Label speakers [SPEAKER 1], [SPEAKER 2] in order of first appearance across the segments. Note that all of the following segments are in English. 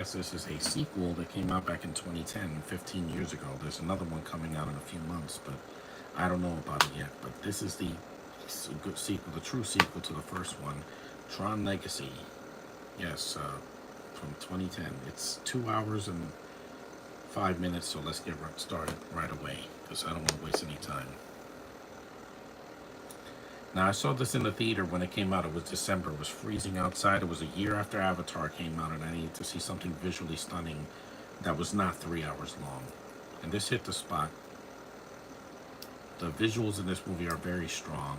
[SPEAKER 1] Yes, this is a sequel that came out back in 2010, 15 years ago. There's another one coming out in a few months, but I don't know about it yet. But this is the good sequel, the true sequel to the first one, Tron Legacy. Yes, from 2010. It's 2 hours and 5 minutes, so let's get started right away because I don't want to waste any time. Now, I saw this in the theater when it came out. It was December. It was freezing outside. It was a year after Avatar came out, and I needed to see something visually stunning that was not 3 hours long. And this hit the spot. The visuals in this movie are very strong.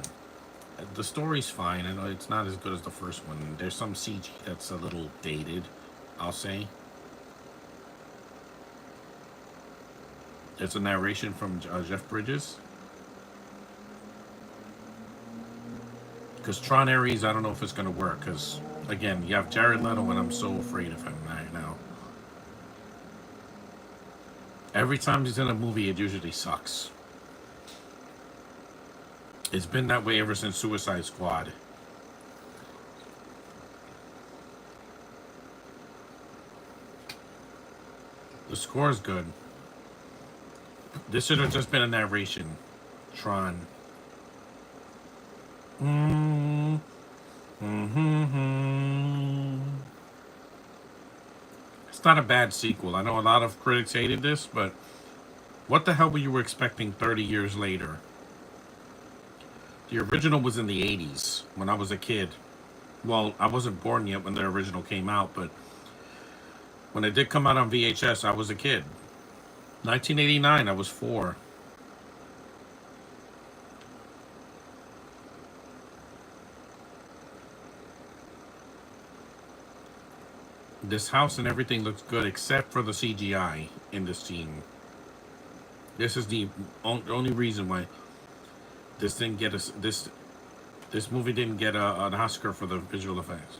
[SPEAKER 1] The story's fine. I know it's not as good as the first one. There's some CG that's a little dated, I'll say. There's a narration from Jeff Bridges. Because Tron Ares, I don't know if it's going to work. Because, again, you have Jared Leto, and I'm so afraid of him right now. Every time he's in a movie, it usually sucks. It's been that way ever since Suicide Squad. The score is good. This should have just been a narration. Tron. It's not a bad sequel. I know a lot of critics hated this, but what the hell were you expecting 30 years later? The original was in the 80s when I was a kid. Well, I wasn't born yet when the original came out, but when it did come out on VHS, I was a kid. 1989, I was 4. This house and everything looks good except for the CGI in this scene. This is the only reason why this didn't get us this movie didn't get an Oscar for the visual effects.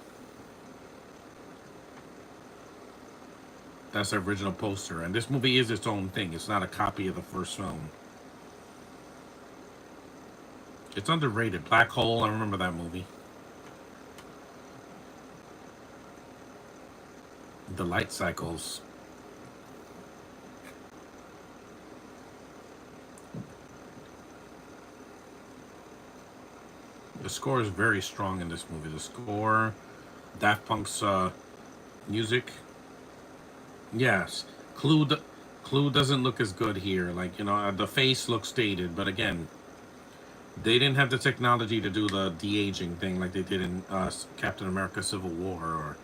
[SPEAKER 1] That's the original poster, and this movie is its own thing. It's not a copy of the first film. It's underrated. Black Hole, I remember that movie. The light cycles. The score is very strong in this movie. The score, Daft Punk's music. Yes, Clue doesn't look as good here. Like, you know, the face looks dated, but again, they didn't have the technology to do the de-aging thing like they did in Captain America: Civil War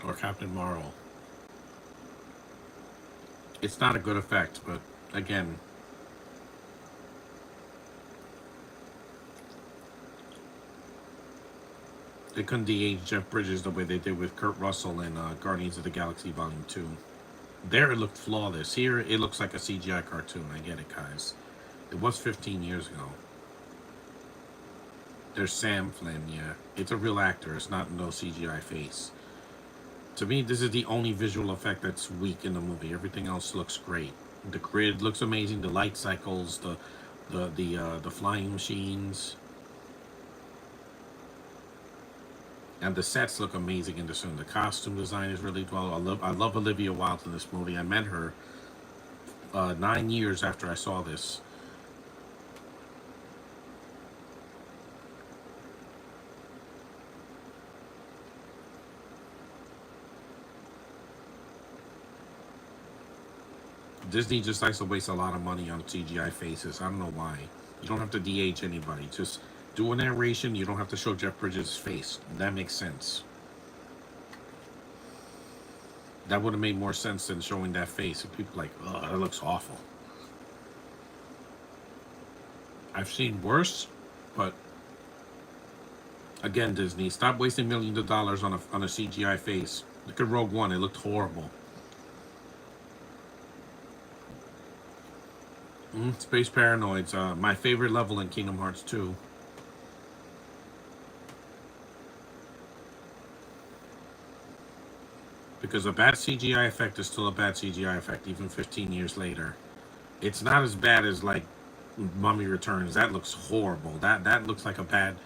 [SPEAKER 1] or Captain Marvel. It's not a good effect, but again, they couldn't de-age Jeff Bridges the way they did with Kurt Russell in Guardians of the Galaxy Volume 2. There it looked flawless. Here it looks like a CGI cartoon. I get it, guys. It was 15 years ago. There's Sam Flynn, yeah. It's a real actor. It's not no CGI face. To me, this is the only visual effect that's weak in the movie. Everything else looks great. The grid looks amazing. The light cycles, the flying machines, and the sets look amazing in this film. The costume design is really well. I love Olivia Wilde in this movie. I met her 9 years after I saw this. Disney just likes to waste a lot of money on CGI faces. I don't know why. You don't have to de-age anybody. Just do a narration. You don't have to show Jeff Bridges' face. That makes sense. That would have made more sense than showing that face. And people are like, oh, that looks awful. I've seen worse, but again, Disney, stop wasting millions of dollars on a CGI face. Look at Rogue One. It looked horrible. Space Paranoids, my favorite level in Kingdom Hearts 2. Because a bad CGI effect is still a bad CGI effect, even 15 years later. It's not as bad as, like, Mummy Returns. That looks horrible. That looks like a bad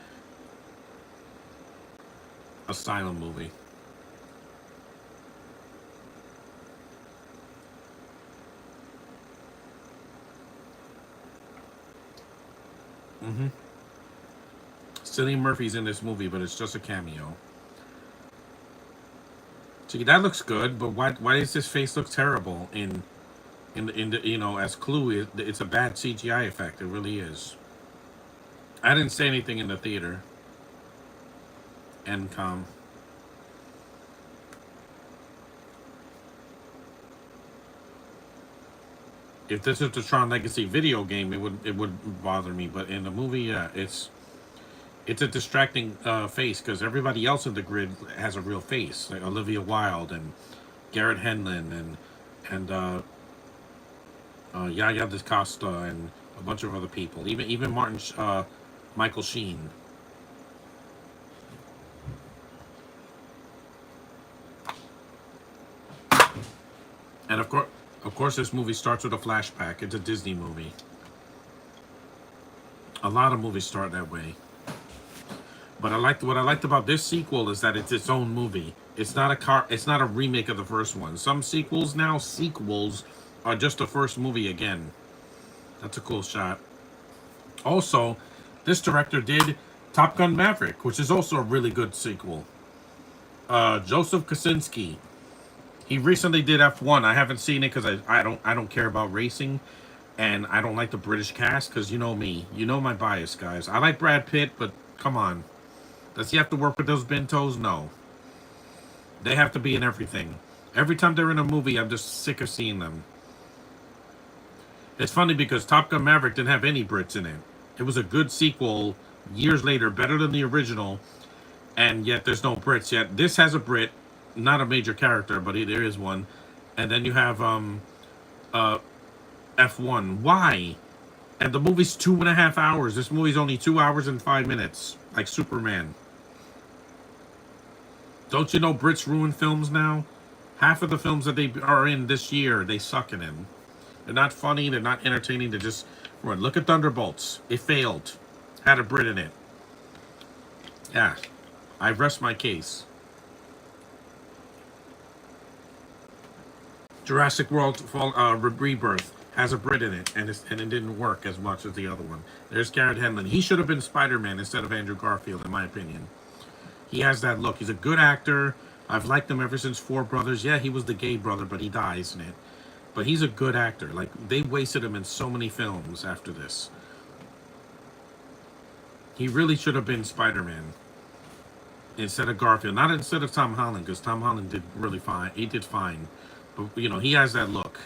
[SPEAKER 1] Asylum movie. Cillian Murphy's in this movie, but it's just a cameo. See, that looks good, but why does his face look terrible in the as Clue? It's a bad CGI effect. It really is. I didn't say anything in the theater. And if this is the Tron Legacy video game, it would bother me. But in the movie, it's a distracting face because everybody else in the grid has a real face, like Olivia Wilde and Garrett Hedlund and Yaya DaCosta and a bunch of other people. Even Michael Sheen. And of course, this movie starts with a flashback. It's a Disney movie. A lot of movies start that way. But what I liked about this sequel is that it's its own movie. It's not a remake of the first one. Some sequels are just the first movie again. That's a cool shot. Also, this director did Top Gun Maverick, which is also a really good sequel. Joseph Kosinski. He recently did F1. I haven't seen it because I don't care about racing, and I don't like the British cast because you know me. You know my bias, guys. I like Brad Pitt, but come on. Does he have to work with those bentos? No. They have to be in everything. Every time they're in a movie, I'm just sick of seeing them. It's funny because Top Gun Maverick didn't have any Brits in it. It was a good sequel years later, better than the original, and yet there's no Brits yet. This has a Brit, not a major character, but there is one. And then you have F1. Why? And the movie's 2.5 hours. This movie's only 2 hours and 5 minutes, like Superman. Don't you know Brits ruin films now? Half of the films that they are in this year, they suck in them. They're not funny. They're not entertaining. They're just run. Look at Thunderbolts. It failed. Had a Brit in it. Yeah, I rest my case. Jurassic World Rebirth has a Brit in it, and it didn't work as much as the other one. There's Garrett Hedlund. He should have been Spider-Man instead of Andrew Garfield, in my opinion. He has that look. He's a good actor. I've liked him ever since Four Brothers. Yeah, he was the gay brother, but he dies in it. But he's a good actor. Like, they wasted him in so many films after this. He really should have been Spider-Man instead of Garfield. Not instead of Tom Holland, because Tom Holland did really fine. He did fine. But, he has that look.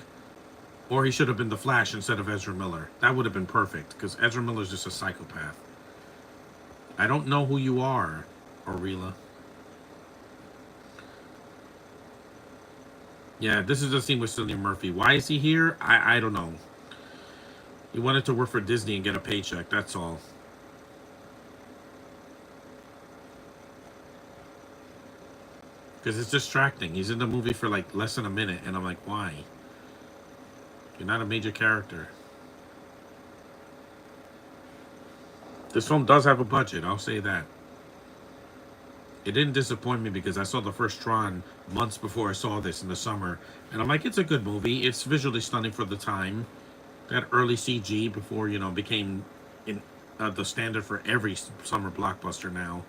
[SPEAKER 1] Or he should have been the Flash instead of Ezra Miller. That would have been perfect, because Ezra Miller's just a psychopath. I don't know who you are, Orilla. Yeah, this is the scene with Cillian Murphy. Why is he here? I don't know. He wanted to work for Disney and get a paycheck, that's all. Because it's distracting. He's in the movie for like less than a minute, and I'm like, why? You're not a major character. This film does have a budget, I'll say that. It didn't disappoint me because I saw the first Tron months before I saw this in the summer. And I'm like, it's a good movie. It's visually stunning for the time. That early CG before, became the standard for every summer blockbuster now.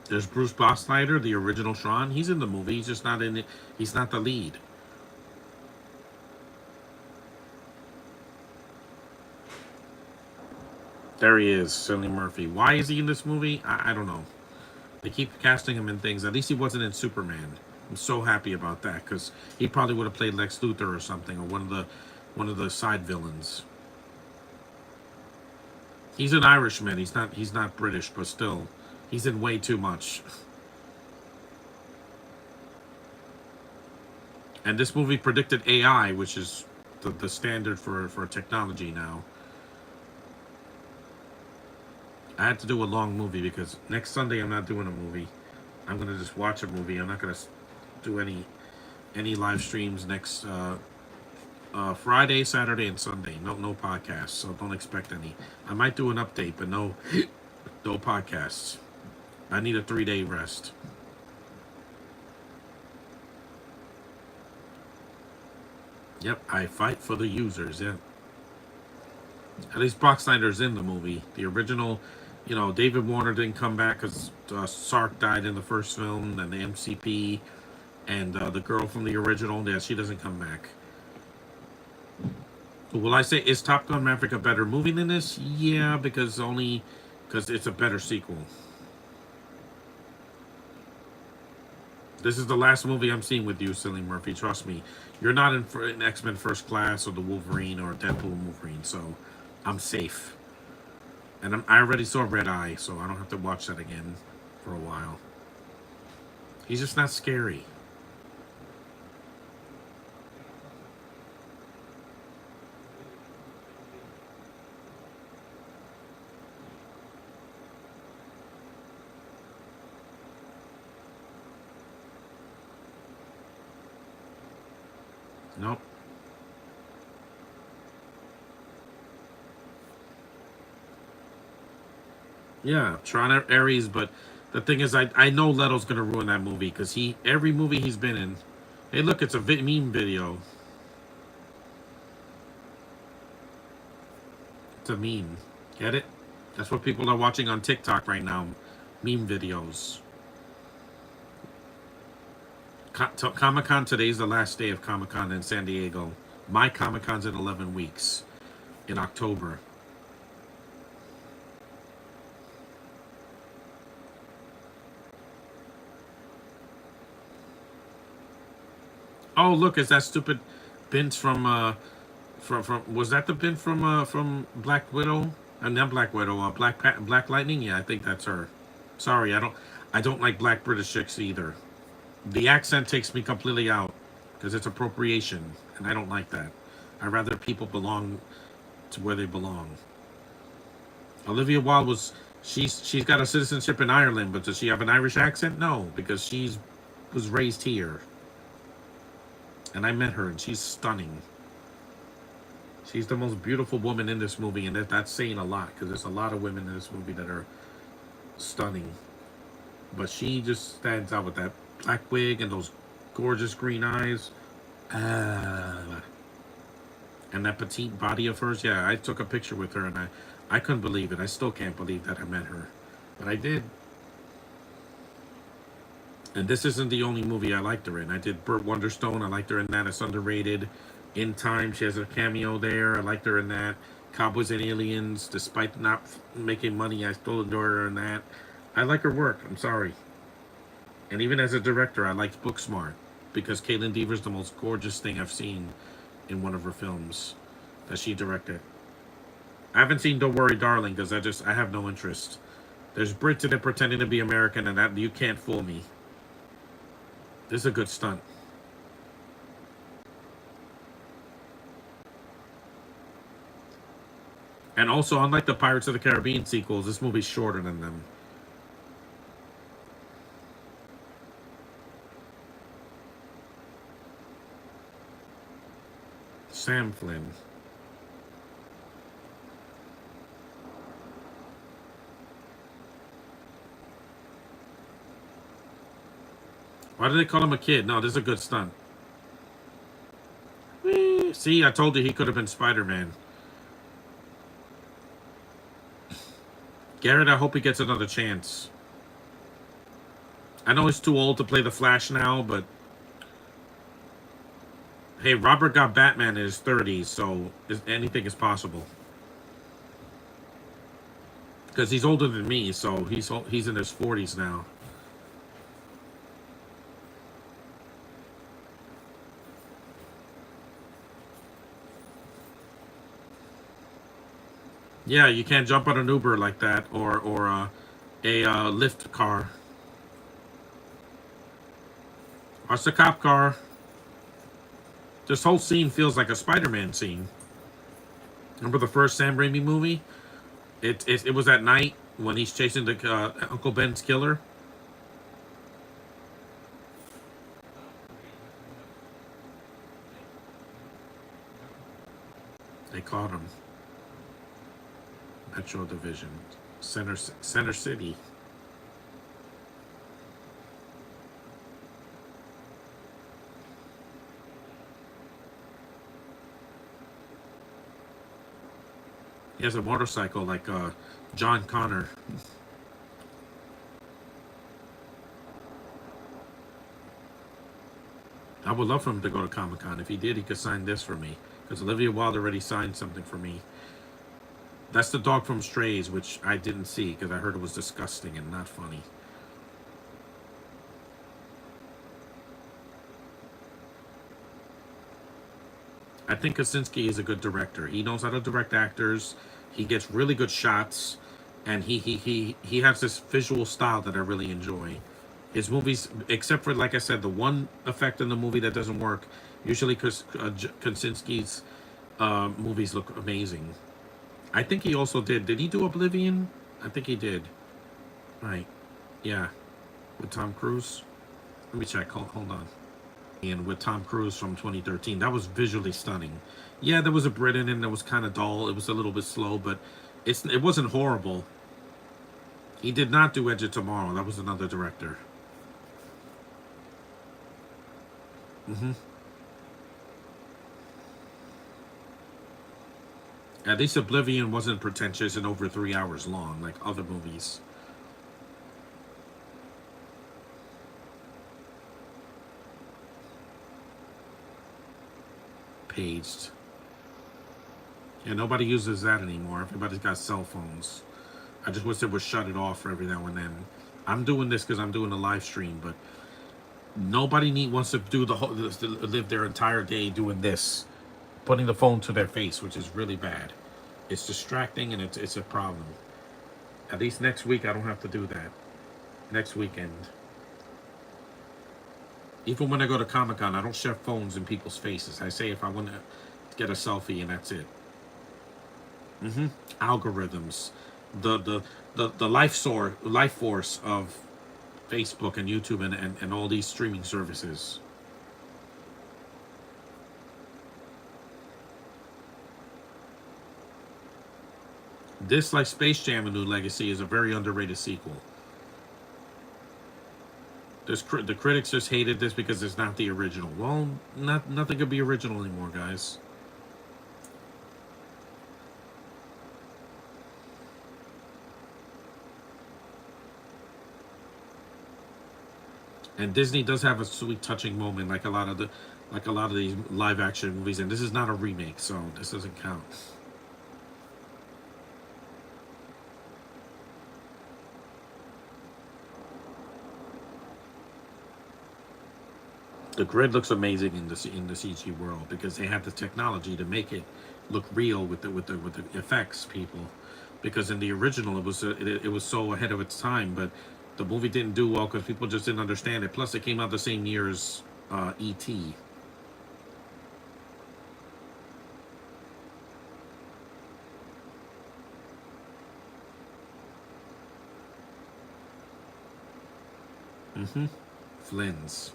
[SPEAKER 1] There's Bruce Boxleitner, the original Tron. He's in the movie. He's just not in it. He's not the lead. There he is, Cillian Murphy. Why is he in this movie? I don't know. They keep casting him in things. At least he wasn't in Superman. I'm so happy about that because he probably would have played Lex Luthor or something, or one of the side villains. He's an Irishman. He's not British, but still. He's in way too much. And this movie predicted AI, which is the standard for technology now. I had to do a long movie because next Sunday I'm not doing a movie. I'm going to just watch a movie. I'm not going to do any live streams next Friday, Saturday, and Sunday. No podcasts, so don't expect any. I might do an update, but no No podcasts. I need a 3-day rest. Yep, I fight for the users. Yeah. At least Brock Snyder's in the movie. The original, David Warner didn't come back because Sark died in the first film, and the MCP, and the girl from the original, yeah, she doesn't come back. Will I say, is Top Gun Maverick a better movie than this? Yeah, because it's a better sequel. This is the last movie I'm seeing with you, Cillian Murphy. Trust me. You're not in X-Men First Class or the Wolverine or Deadpool Wolverine, so I'm safe. And I already saw Red Eye, so I don't have to watch that again for a while. He's just not scary. Nope. Yeah, Tron Ares, but the thing is, I know Leto's gonna ruin that movie because every movie he's been in. Hey, look, it's a meme video. It's a meme. Get it? That's what people are watching on TikTok right now. Meme videos. Comic Con today is the last day of Comic Con in San Diego. My Comic Con's in 11 weeks in October. Oh, look, is that stupid Bint from was that the Bint from Black Widow? Not Black Widow, Black Lightning. Yeah, I think that's her. Sorry, I don't like black British chicks either. The accent takes me completely out because it's appropriation, and I don't like that. I'd rather people belong to where they belong. Olivia Wilde she's got a citizenship in Ireland, but does she have an Irish accent? No, because she's was raised here, and I met her, and she's stunning. She's the most beautiful woman in this movie, and that's saying a lot because there's a lot of women in this movie that are stunning. But she just stands out with that black wig and those gorgeous green eyes. And that petite body of hers. Yeah, I took a picture with her and I couldn't believe it. I still can't believe that I met her. But I did. And this isn't the only movie I liked her in. I did Burt Wonderstone. I liked her in that. It's underrated. In Time, she has a cameo there. I liked her in that. Cowboys and Aliens. Despite not making money, I still adore her in that. I like her work. I'm sorry. And even as a director, I liked Booksmart because Caitlin Deaver's the most gorgeous thing I've seen in one of her films that she directed. I haven't seen Don't Worry Darling because I have no interest. There's Brits in it pretending to be American, and that you can't fool me. This is a good stunt. And also, unlike the Pirates of the Caribbean sequels, this movie's shorter than them. Sam Flynn. Why do they call him a kid? No, this is a good stunt. Whee! See, I told you he could have been Spider-Man. Garrett, I hope he gets another chance. I know he's too old to play the Flash now, but hey, Robert got Batman in his 30s, so anything is possible. Because he's older than me, so he's in his 40s now. Yeah, you can't jump on an Uber like that or a Lyft car. Watch the cop car. This whole scene feels like a Spider-Man scene. Remember the first Sam Raimi movie? It was at night when he's chasing the Uncle Ben's killer. They caught him. Metro Division. Center City. He has a motorcycle like John Connor. I would love for him to go to Comic Con. If he did, he could sign this for me. Because Olivia Wilde already signed something for me. That's the dog from Strays, which I didn't see because I heard it was disgusting and not funny. I think Kaczynski is a good director. He knows how to direct actors. He gets really good shots, and he has this visual style that I really enjoy. His movies, except for like I said, the one effect in the movie that doesn't work. Usually, Kaczynski's movies look amazing. I think he also did. Did he do Oblivion? I think he did. Right. Yeah. With Tom Cruise. Let me check. Hold on. And with Tom Cruise from 2013. That was visually stunning. Yeah, there was a Brit in it that was kind of dull. It was a little bit slow, but it wasn't horrible. He did not do Edge of Tomorrow. That was another director. At least Oblivion wasn't pretentious and over 3 hours long like other movies. Paged. Yeah, nobody uses that anymore. Everybody's got cell phones. I just wish they would shut it off for every now and then. I'm doing this because I'm doing a live stream, but nobody wants to do live their entire day doing this, putting the phone to their face, which is really bad. It's distracting and it's a problem. At least next week I don't have to do that. Next weekend. Even when I go to Comic Con, I don't shove phones in people's faces. I say if I want to get a selfie and that's it. Algorithms, the life force of Facebook and YouTube and all these streaming services. This, like Space Jam: A New Legacy, is a very underrated sequel. The critics just hated this because it's not the original. Well, nothing could be original anymore, guys. And Disney does have a sweet, touching moment, like a lot of these live action movies. And this is not a remake, so this doesn't count. The grid looks amazing in the CG world because they have the technology to make it look real with the effects people. Because in the original it was so ahead of its time, but the movie didn't do well because people just didn't understand it. Plus, it came out the same year as E.T. Flynn's.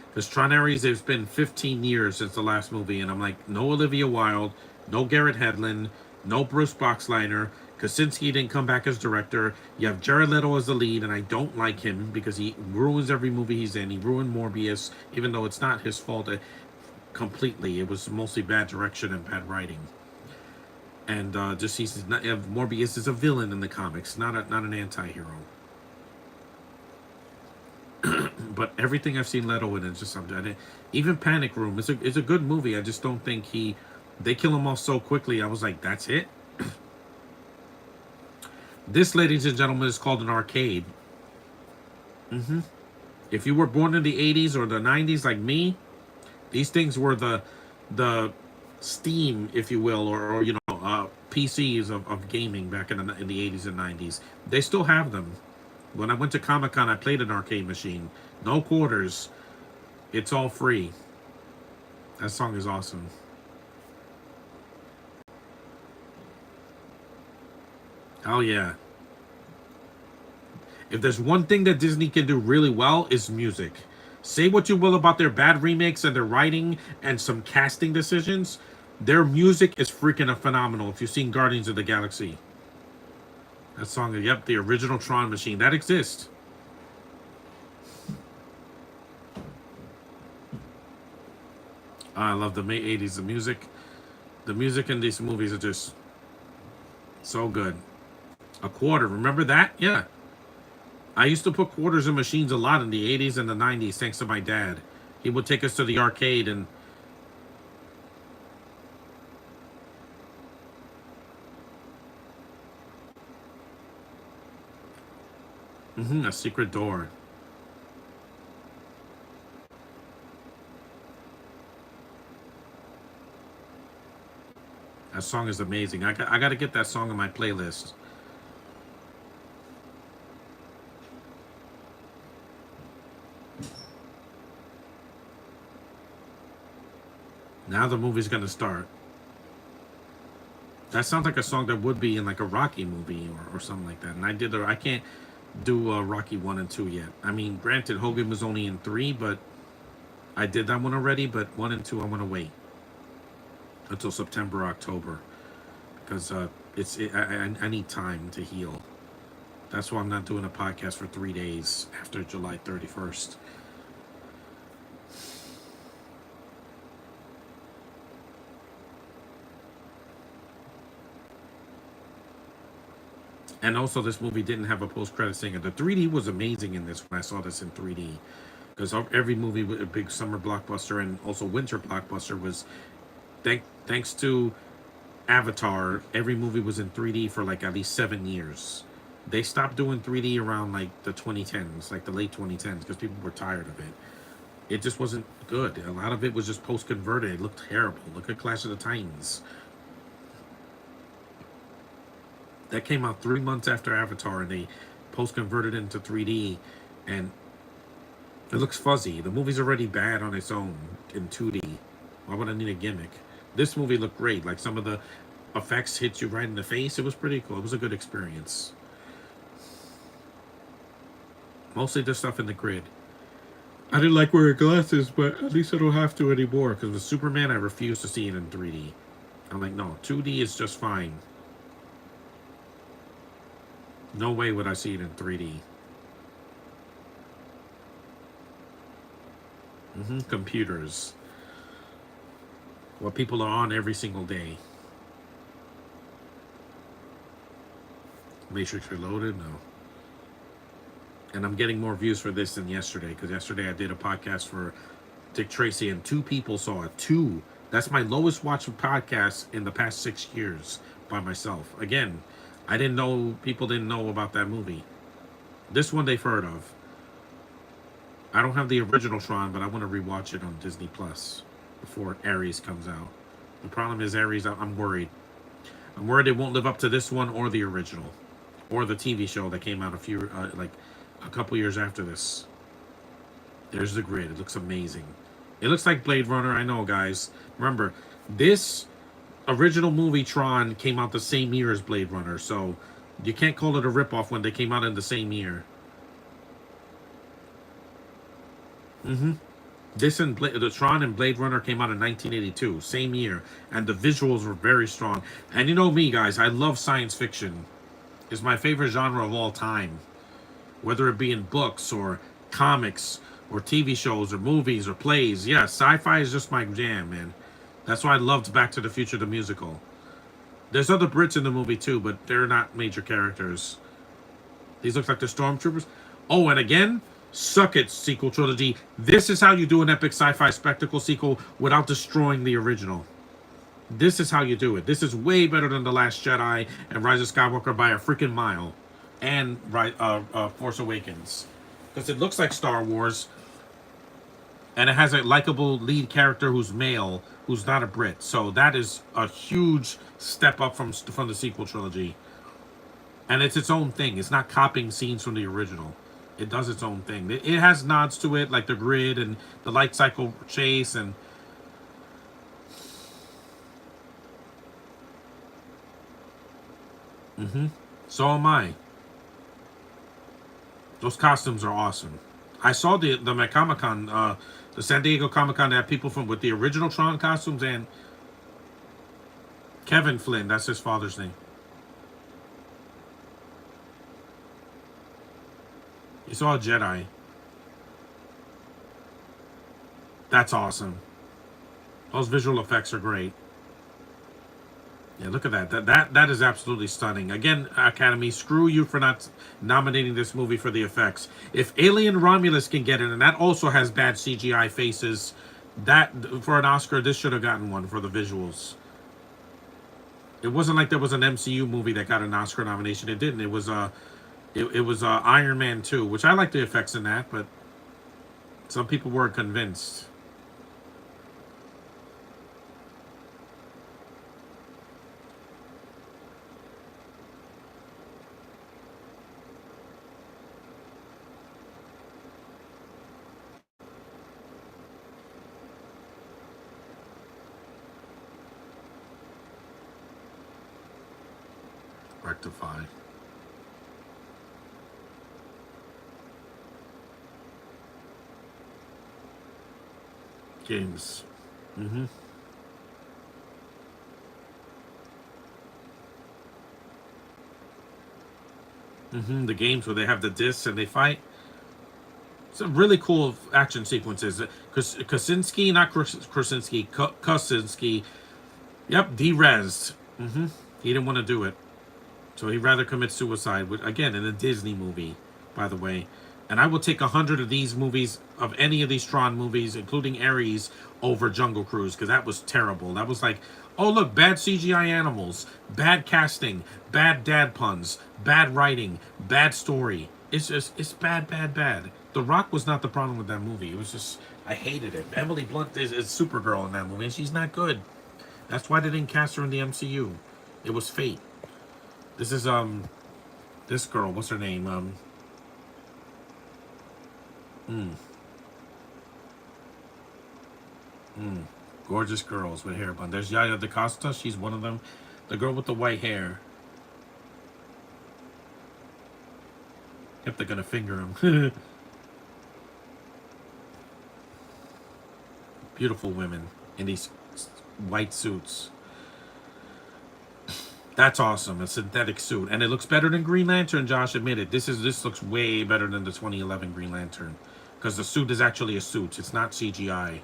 [SPEAKER 1] Because Tron Ares, it's been 15 years since the last movie, and I'm like, no Olivia Wilde, no Garrett Hedlund, no Bruce Boxleitner. Kaczynski didn't come back as director. You have Jared Leto as the lead, and I don't like him because he ruins every movie he's in. He ruined Morbius, even though it's not his fault completely. It was mostly bad direction and bad writing. And Morbius is a villain in the comics, not an anti-hero. But everything I've seen Leto in is just something. Even Panic Room is a good movie. I just don't think they kill him off so quickly. I was like, that's it. This, ladies and gentlemen, is called an arcade. If you were born in the 80s or the 90s like me, these things were the Steam, if you will, or PCs of gaming back in the 80s and 90s. They still have them. When I went to Comic Con, I played an arcade machine. No quarters. It's all free. That song is awesome. Oh, yeah. If there's one thing that Disney can do really well, is music. Say what you will about their bad remakes and their writing and some casting decisions. Their music is freaking phenomenal if you've seen Guardians of the Galaxy. That song, yep, the original Tron machine. That exists. I love the May 80s. The music in these movies are just so good. A quarter, remember that? Yeah. I used to put quarters in machines a lot in the 80s and the 90s thanks to my dad. He would take us to the arcade and a secret door. That song is amazing. I got to get that song on my playlist. Now the movie's going to start. That sounds like a song that would be in like a Rocky movie or something like that. And I can't do Rocky 1 and 2 yet. I mean, granted, Hogan was only in 3, but I did that one already. But 1 and 2, I want to wait until September, October. Because I need time to heal. That's why I'm not doing a podcast for 3 days after July 31st. And also, this movie didn't have a post-credit singer. The 3D was amazing in this when I saw this in 3D. Because every movie with a big summer blockbuster and also winter blockbuster was, thanks to Avatar, every movie was in 3D for like at least 7 years. They stopped doing 3D around like the 2010s, like the late 2010s, because people were tired of it. It just wasn't good. A lot of it was just post-converted. It looked terrible. Look at Clash of the Titans. That came out 3 months after Avatar, and they post-converted it into 3D, and it looks fuzzy. The movie's already bad on its own in 2D. Why would I need a gimmick? This movie looked great. Like, some of the effects hit you right in the face. It was pretty cool. It was a good experience. Mostly the stuff in the grid. I didn't like wearing glasses, but at least I don't have to anymore. Because with Superman, I refuse to see it in 3D. I'm like, no, 2D is just fine. No way would I see it in 3D. Computers. What people are on every single day. Matrix Reloaded? No. And I'm getting more views for this than yesterday. Because yesterday I did a podcast for Dick Tracy and 2 people saw it. 2. That's my lowest watched podcast in the past 6 years by myself. Again, people didn't know about that movie. This one they've heard of. I don't have the original Tron, but I want to rewatch it on Disney Plus before Ares comes out. The problem is Ares, I'm worried. I'm worried it won't live up to this one or the original. Or the TV show that came out a couple years after this. There's the grid. It looks amazing. It looks like Blade Runner. I know, guys. Remember, this original movie Tron came out the same year as Blade Runner, so you can't call it a ripoff when they came out in the same year. This and the Tron and Blade Runner came out in 1982, same year, and the visuals were very strong. And you know me, guys, I love science fiction. It's my favorite genre of all time, whether it be in books or comics or TV shows or movies or plays. Yeah, sci-fi is just my jam, man. That's why I loved Back to the Future, the musical. There's other Brits in the movie too, but they're not major characters. These look like the Stormtroopers. Oh, and again, suck it, sequel trilogy. This is how you do an epic sci-fi spectacle sequel without destroying the original. This is how you do it. This is way better than The Last Jedi and Rise of Skywalker by a freaking mile. And Force Awakens. Because it looks like Star Wars. And it has a likable lead character who's male, who's not a Brit. So that is a huge step up from the sequel trilogy. And it's its own thing. It's not copying scenes from the original. It does its own thing. It has nods to it, like the grid and the light cycle chase and... So am I. Those costumes are awesome. I saw the Comic-Con, the San Diego Comic-Con, that had people with the original Tron costumes, and Kevin Flynn, that's his father's name. It's all Jedi. That's awesome. Those visual effects are great. Yeah, look at that. That is absolutely stunning. Again, Academy, screw you for not nominating this movie for the effects. If Alien Romulus can get it, and that also has bad CGI faces, that for an Oscar, this should have gotten one for the visuals. It wasn't like there was an MCU movie that got an Oscar nomination. It didn't. It was Iron Man 2, which I like the effects in that, but some people weren't convinced. Rectify. Games. Mm-hmm. Mm-hmm. The games where they have the discs and they fight. Some really cool action sequences. Krasinski, not Krasinski, Kosinski. Yep, derezed. Mm-hmm. He didn't want to do it. So he'd rather commit suicide, again, in a Disney movie, by the way. And I will take 100 of these movies, of any of these Tron movies, including Ares, over Jungle Cruise, because that was terrible. That was like, oh, look, bad CGI animals, bad casting, bad dad puns, bad writing, bad story. It's bad, bad, bad. The Rock was not the problem with that movie. It was just, I hated it. Emily Blunt is Supergirl in that movie, and she's not good. That's why they didn't cast her in the MCU. It was fate. This is this girl, what's her name? Mm, mm, gorgeous girls with hair bun. There's Yaya DaCosta, she's one of them. The girl with the white hair. Yep, they're gonna finger him. Beautiful women in these white suits. That's awesome. A synthetic suit, and it looks better than Green Lantern. Josh admitted this looks way better than the 2011 Green Lantern, because the suit is actually a suit. It's not CGI.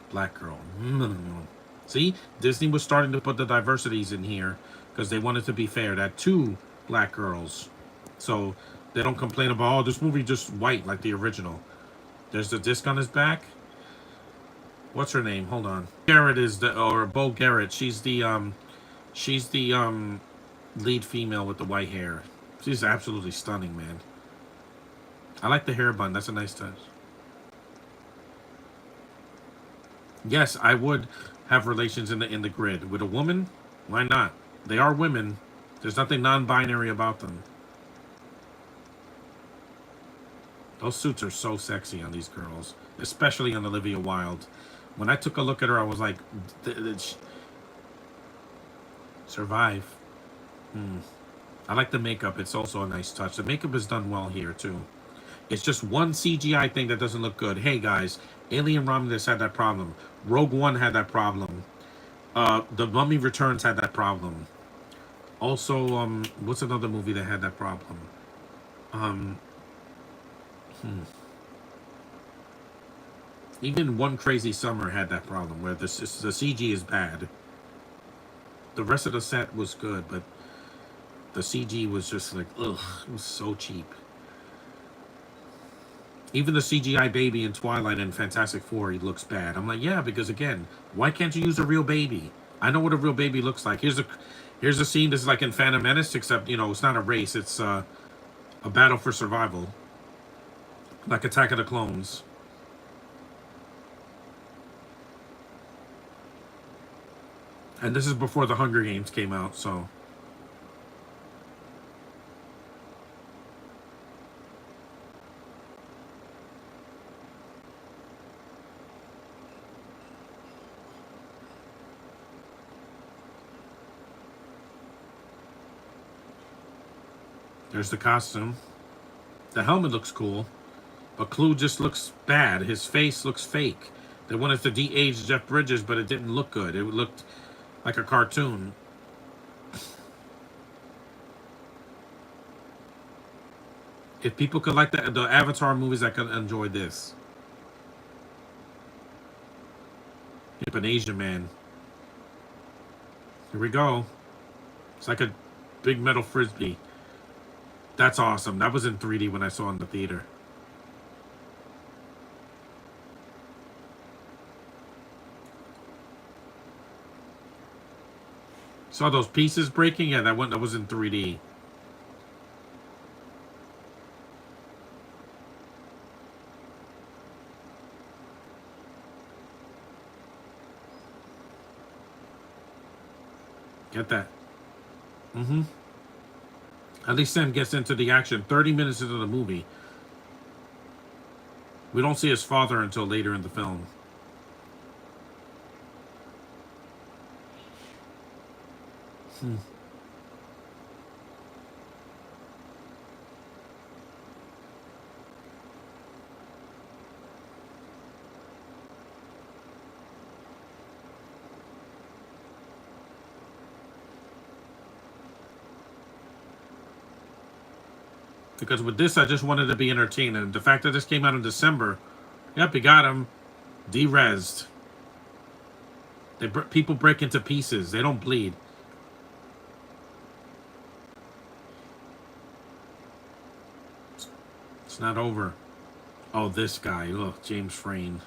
[SPEAKER 1] Black girl. See, Disney was starting to put the diversities in here because they wanted to be fair. That two black girls, so they don't complain about, oh, this movie just white like the original. There's the disc on his back. What's her name? Hold on. Garrett is or Bo Garrett. She's the lead female with the white hair. She's absolutely stunning, man. I like the hair bun. That's a nice touch. Yes, I would have relations in the grid with a woman. Why not? They are women. There's nothing non-binary about them. Those suits are so sexy on these girls, especially on Olivia Wilde. When I took a look at her, I was like, survive. Hmm. I like the makeup. It's also a nice touch. The makeup is done well here, too. It's just one CGI thing that doesn't look good. Hey, guys, Alien Romulus had that problem. Rogue One had that problem. The Mummy Returns had that problem. Also, what's another movie that had that problem? Um, hmm. Even One Crazy Summer had that problem where the CG is bad. The rest of the set was good, but the CG was just like, ugh, it was so cheap. Even the CGI baby in Twilight and Fantastic Four, he looks bad. I'm like, yeah, because again, why can't you use a real baby? I know what a real baby looks like. Here's a scene that's like in Phantom Menace, except it's not a race. It's a battle for survival, like Attack of the Clones. And this is before the Hunger Games came out, so there's the costume. The helmet looks cool, but Clue just looks bad. His face looks fake. They wanted to de-age Jeff Bridges, but it didn't look good. It looked like a cartoon. If people could like the Avatar movies, I could enjoy this. Yep, an Asian man. Here we go. It's like a big metal frisbee. That's awesome. That was in 3D when I saw it in the theater. Saw those pieces breaking? Yeah, that was in 3D. Get that. Mm-hmm. At least Sam gets into the action. 30 minutes into the movie. We don't see his father until later in the film. Hmm. Because with this, I just wanted to be entertained. And the fact that this came out in December, yep, you got him. De-resed. People break into pieces. They don't bleed. It's not over. Oh, this guy. Look, James Frayne.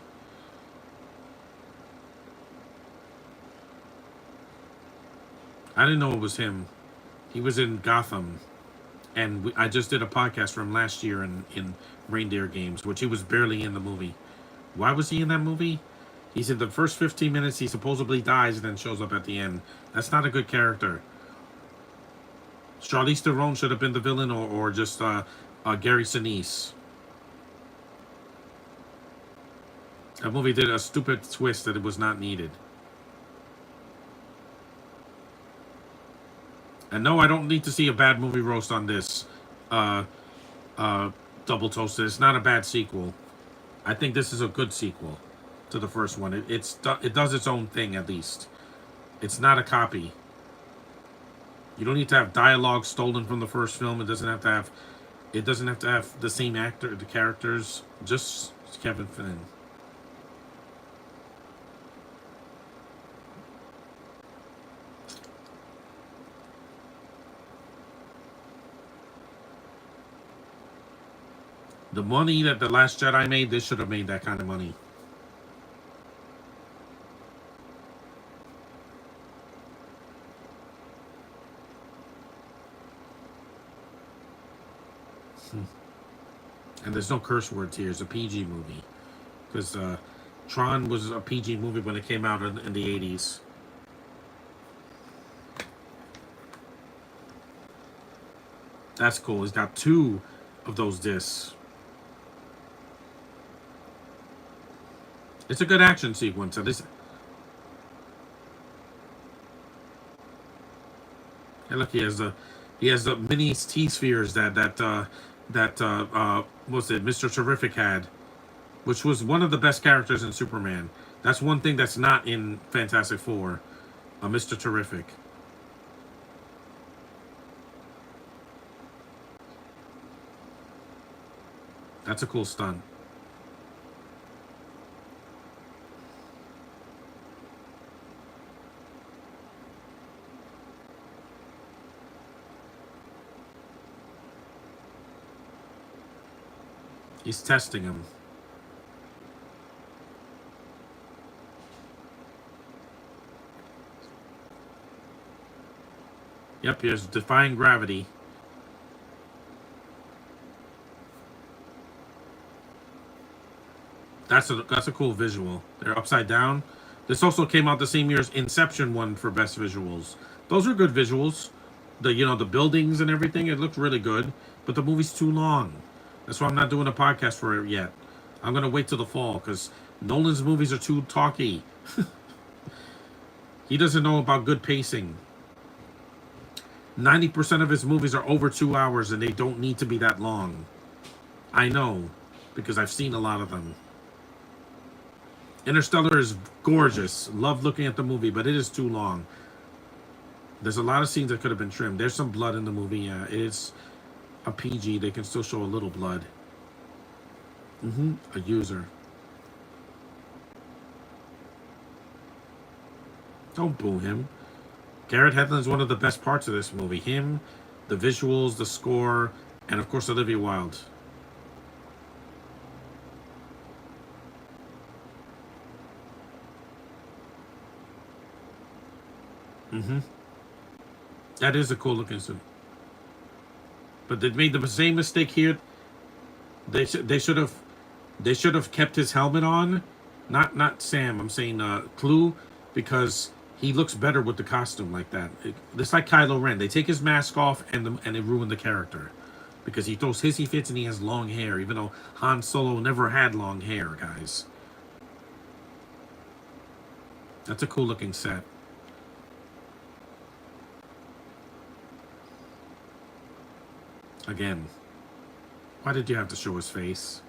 [SPEAKER 1] I didn't know it was him. He was in Gotham. And I just did a podcast from last year in Reindeer Games, which he was barely in the movie. Why was he in that movie? He's in the first 15 minutes, he supposedly dies and then shows up at the end. That's not a good character. Charlize Theron should have been the villain, or just Gary Sinise. That movie did a stupid twist that it was not needed. And no, I don't need to see a bad movie roast on this. Uh, Double Toasted. It's not a bad sequel. I think this is a good sequel to the first one. It does its own thing, at least. It's not a copy. You don't need to have dialogue stolen from the first film. It doesn't have to have. It doesn't have to have the same actor, the characters. Just Kevin Flynn. The money that The Last Jedi made, this should have made that kind of money. And there's no curse words here. It's a PG movie. Because Tron was a PG movie when it came out in the 80s. That's cool. He's got 2 of those discs. It's a good action sequence. So this. And look, he has the mini T spheres that was it Mr. Terrific had, which was one of the best characters in Superman. That's one thing that's not in Fantastic Four, Mr. Terrific. That's a cool stunt. He's testing him. Yep, he's defying gravity. That's a cool visual. They're upside down. This also came out the same year as Inception won for best visuals. Those are good visuals. The buildings and everything. It looked really good, but the movie's too long. That's why I'm not doing a podcast for it yet. I'm gonna wait till the fall because Nolan's movies are too talky. He doesn't know about good pacing. 90% of his movies are over 2 hours and they don't need to be that long. I know because I've seen a lot of them. Interstellar is gorgeous. Love looking at the movie, but it is too long. There's a lot of scenes that could have been trimmed. There's some blood in the movie. Yeah, it is. a PG, they can still show a little blood. A user. Don't boo him. Garrett Hedlund's one of the best parts of this movie. Him, the visuals, the score, and of course Olivia Wilde. That is a cool looking suit. But they made the same mistake here. They should have kept his helmet on. Not Sam. I'm saying Clue, because he looks better with the costume like that. It's like Kylo Ren. They take his mask off and they ruin the character because he throws hissy fits and he has long hair, even though Han Solo never had long hair, guys. That's a cool looking set. Again, why did you have to show his face?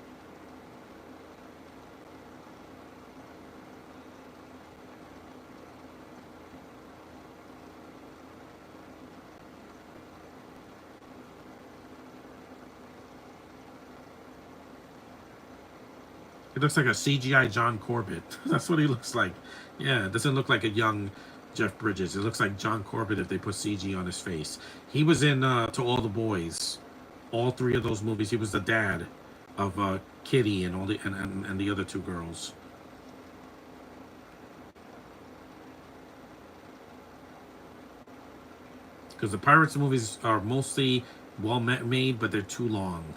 [SPEAKER 1] He looks like a CGI John Corbett. That's what he looks like. Yeah, it doesn't look like a young Jeff Bridges. It looks like John Corbett if they put CG on his face. He was in To All the Boys. All three of those movies. He was the dad of Kitty and all and the other two girls. Because the Pirates movies are mostly well made, but they're too long.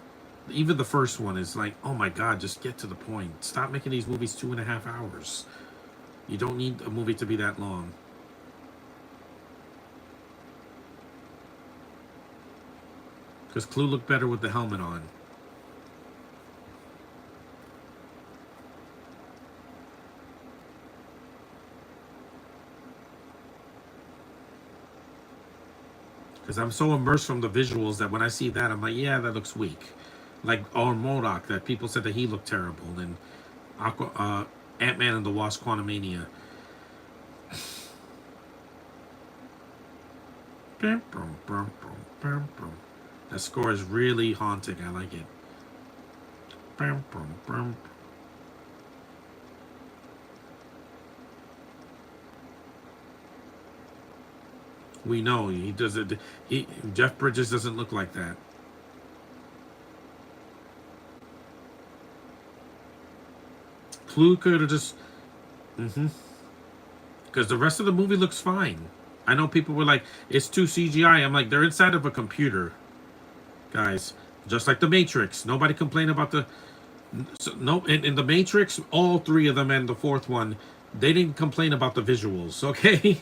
[SPEAKER 1] Even the first one is like, oh my god, just get to the point. Stop making these movies 2.5 hours. You don't need a movie to be that long. Because Clue looked better with the helmet on. Because I'm so immersed from the visuals that when I see that, I'm like, yeah, that looks weak. Like or Modoc, that people said that he looked terrible. And Ant-Man and the Wasp: Quantumania. That score is really haunting. I like it. We know he does it. Jeff Bridges doesn't look like that. Clue could have just, because the rest of the movie looks fine. I know people were like, it's too CGI. I'm like, they're inside of a computer, guys. Just like the Matrix. Nobody complained about the. So, no, in the Matrix, all three of them and the fourth one, they didn't complain about the visuals. Okay,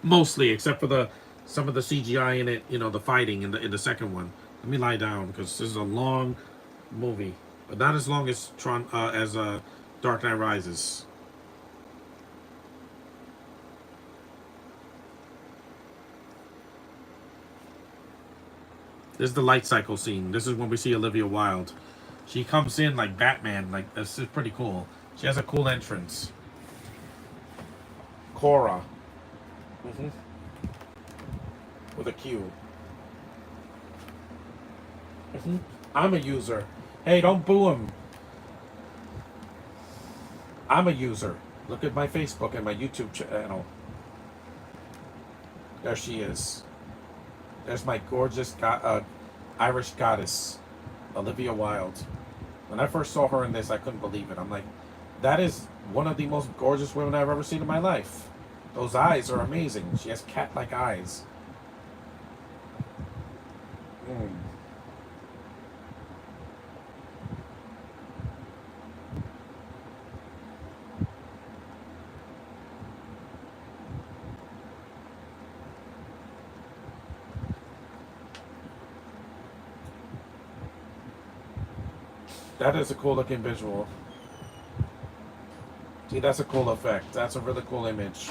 [SPEAKER 1] mostly except for some of the CGI in it. You know, the fighting in the second one. Let me lie down because this is a long movie, but not as long as Tron as Dark Knight Rises. This is the light cycle scene. This is when we see Olivia Wilde. She comes in like Batman. Like, this is pretty cool. She has a cool entrance. Cora. With a Q. I'm a user. Hey, don't boo him. I'm a user. Look at my Facebook and my YouTube channel. There she is. There's my gorgeous Irish goddess, Olivia Wilde. When I first saw her in this, I couldn't believe it. I'm like, that is one of the most gorgeous women I've ever seen in my life. Those eyes are amazing. She has cat-like eyes. That is a cool looking visual. See, that's a cool effect. That's a really cool image.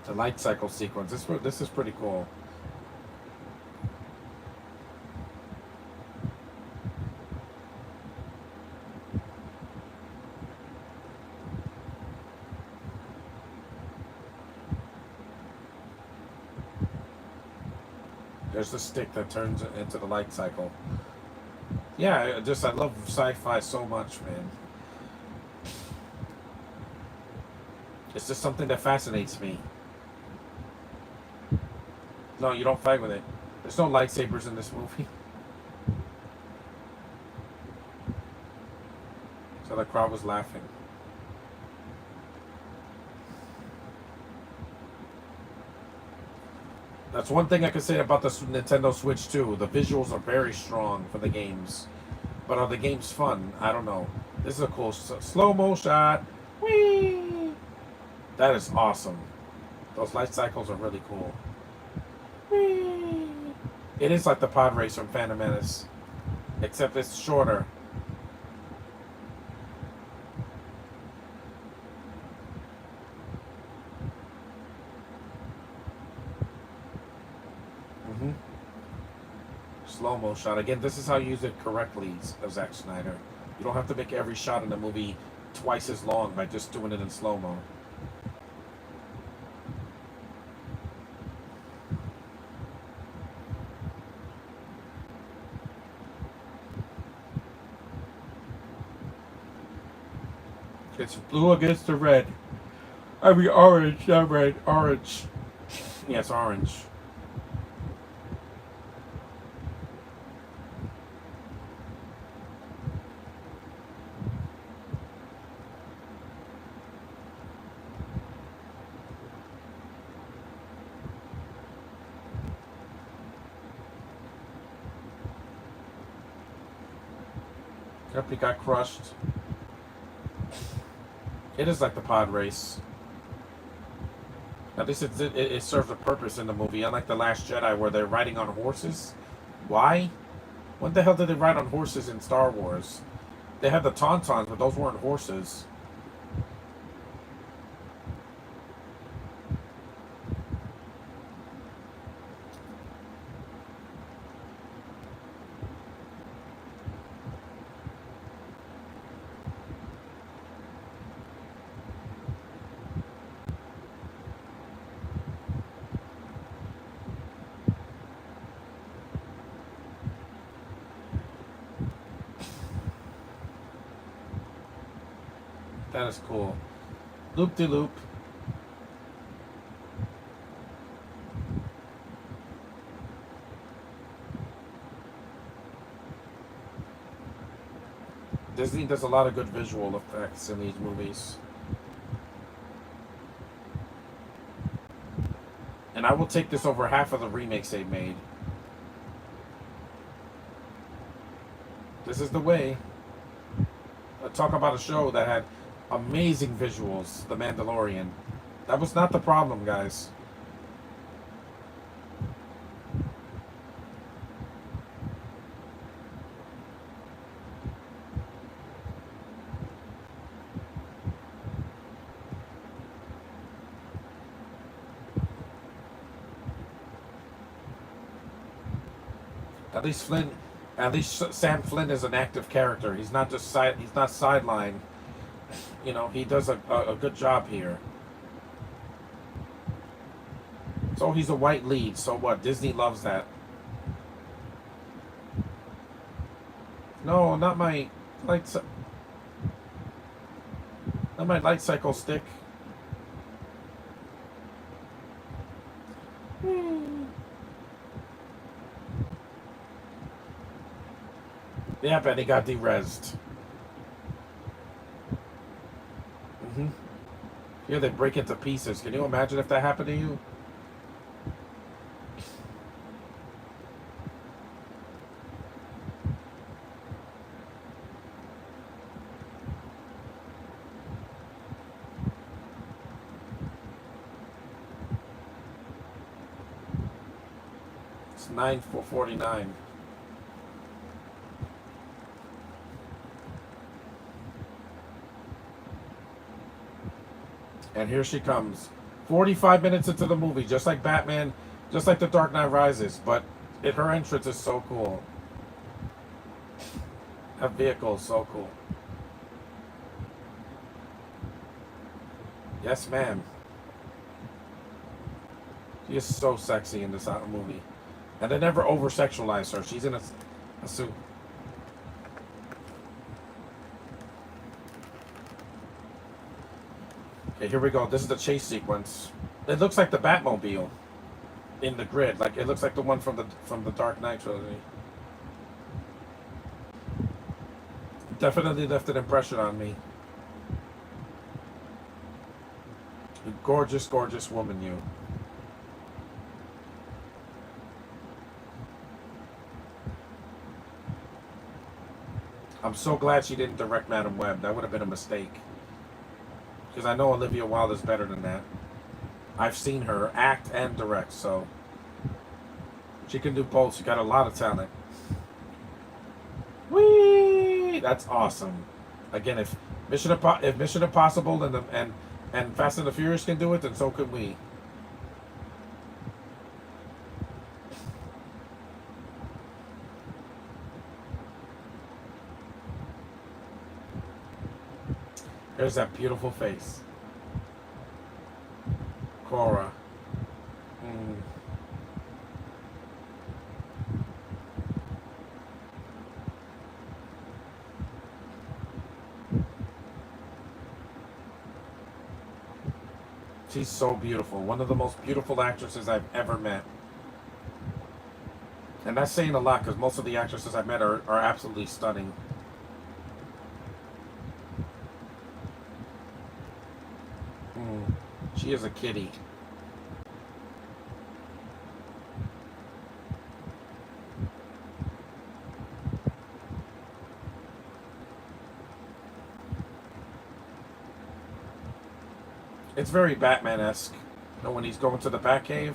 [SPEAKER 1] The light cycle sequence. This is pretty cool. There's the stick that turns it into the light cycle. Yeah, I love sci-fi so much, man. It's just something that fascinates me. No, you don't fight with it. There's no lightsabers in this movie. So the crowd was laughing. That's one thing I could say about the Nintendo Switch too. The visuals are very strong for the games. But are the games fun? I don't know. This is a cool slow-mo shot. Whee! That is awesome. Those light cycles are really cool. Whee! It is like the pod race from Phantom Menace. Except it's shorter. Mm-hmm. Slow-mo shot. Again, this is how you use it correctly, Zack Snyder. You don't have to make every shot in the movie twice as long by just doing it in slow-mo. It's blue against the red. I mean orange, not red. Orange. Yeah, it's orange. Yep, he got crushed. It is like the pod race. At least it serves a purpose in the movie, unlike The Last Jedi where they're riding on horses. Why? When the hell did they ride on horses in Star Wars? They had the Tauntauns, but those weren't horses. That is cool. Loop de loop. Disney does a lot of good visual effects in these movies. And I will take this over half of the remakes they've made. This is the way. Talk about a show that had amazing visuals, The Mandalorian. That was not the problem, guys. At least Flynn, at least Sam Flynn is an active character. He's not just he's not sidelined. You know, he does a good job here. So he's a white lead. So what? Disney loves that. No, not my light. Not my light cycle stick. Yeah, but he got de-rezzed. Here they break into pieces. Can you imagine if that happened to you? It's 9:49. And here she comes. 45 minutes into the movie, just like Batman, just like The Dark Knight Rises, but her entrance is so cool. That vehicle is so cool. Yes, ma'am. She is so sexy in this movie. And they never over sexualize her. She's in a suit. Okay, here we go. This is the chase sequence. It looks like the Batmobile in the grid. Like it looks like the one from the Dark Knight trilogy. Definitely left an impression on me. You gorgeous, gorgeous woman, you. I'm so glad she didn't direct Madam Web. That would have been a mistake. Because I know Olivia Wilde is better than that. I've seen her act and direct, so she can do both. She got a lot of talent. Whee! That's awesome. Again, if Mission Impossible and Fast and the Furious can do it, then so can we. There's that beautiful face. Cora. She's so beautiful. One of the most beautiful actresses I've ever met. And that's saying a lot because most of the actresses I've met are absolutely stunning. She is a kitty. It's very Batman-esque. You know, when he's going to the Batcave.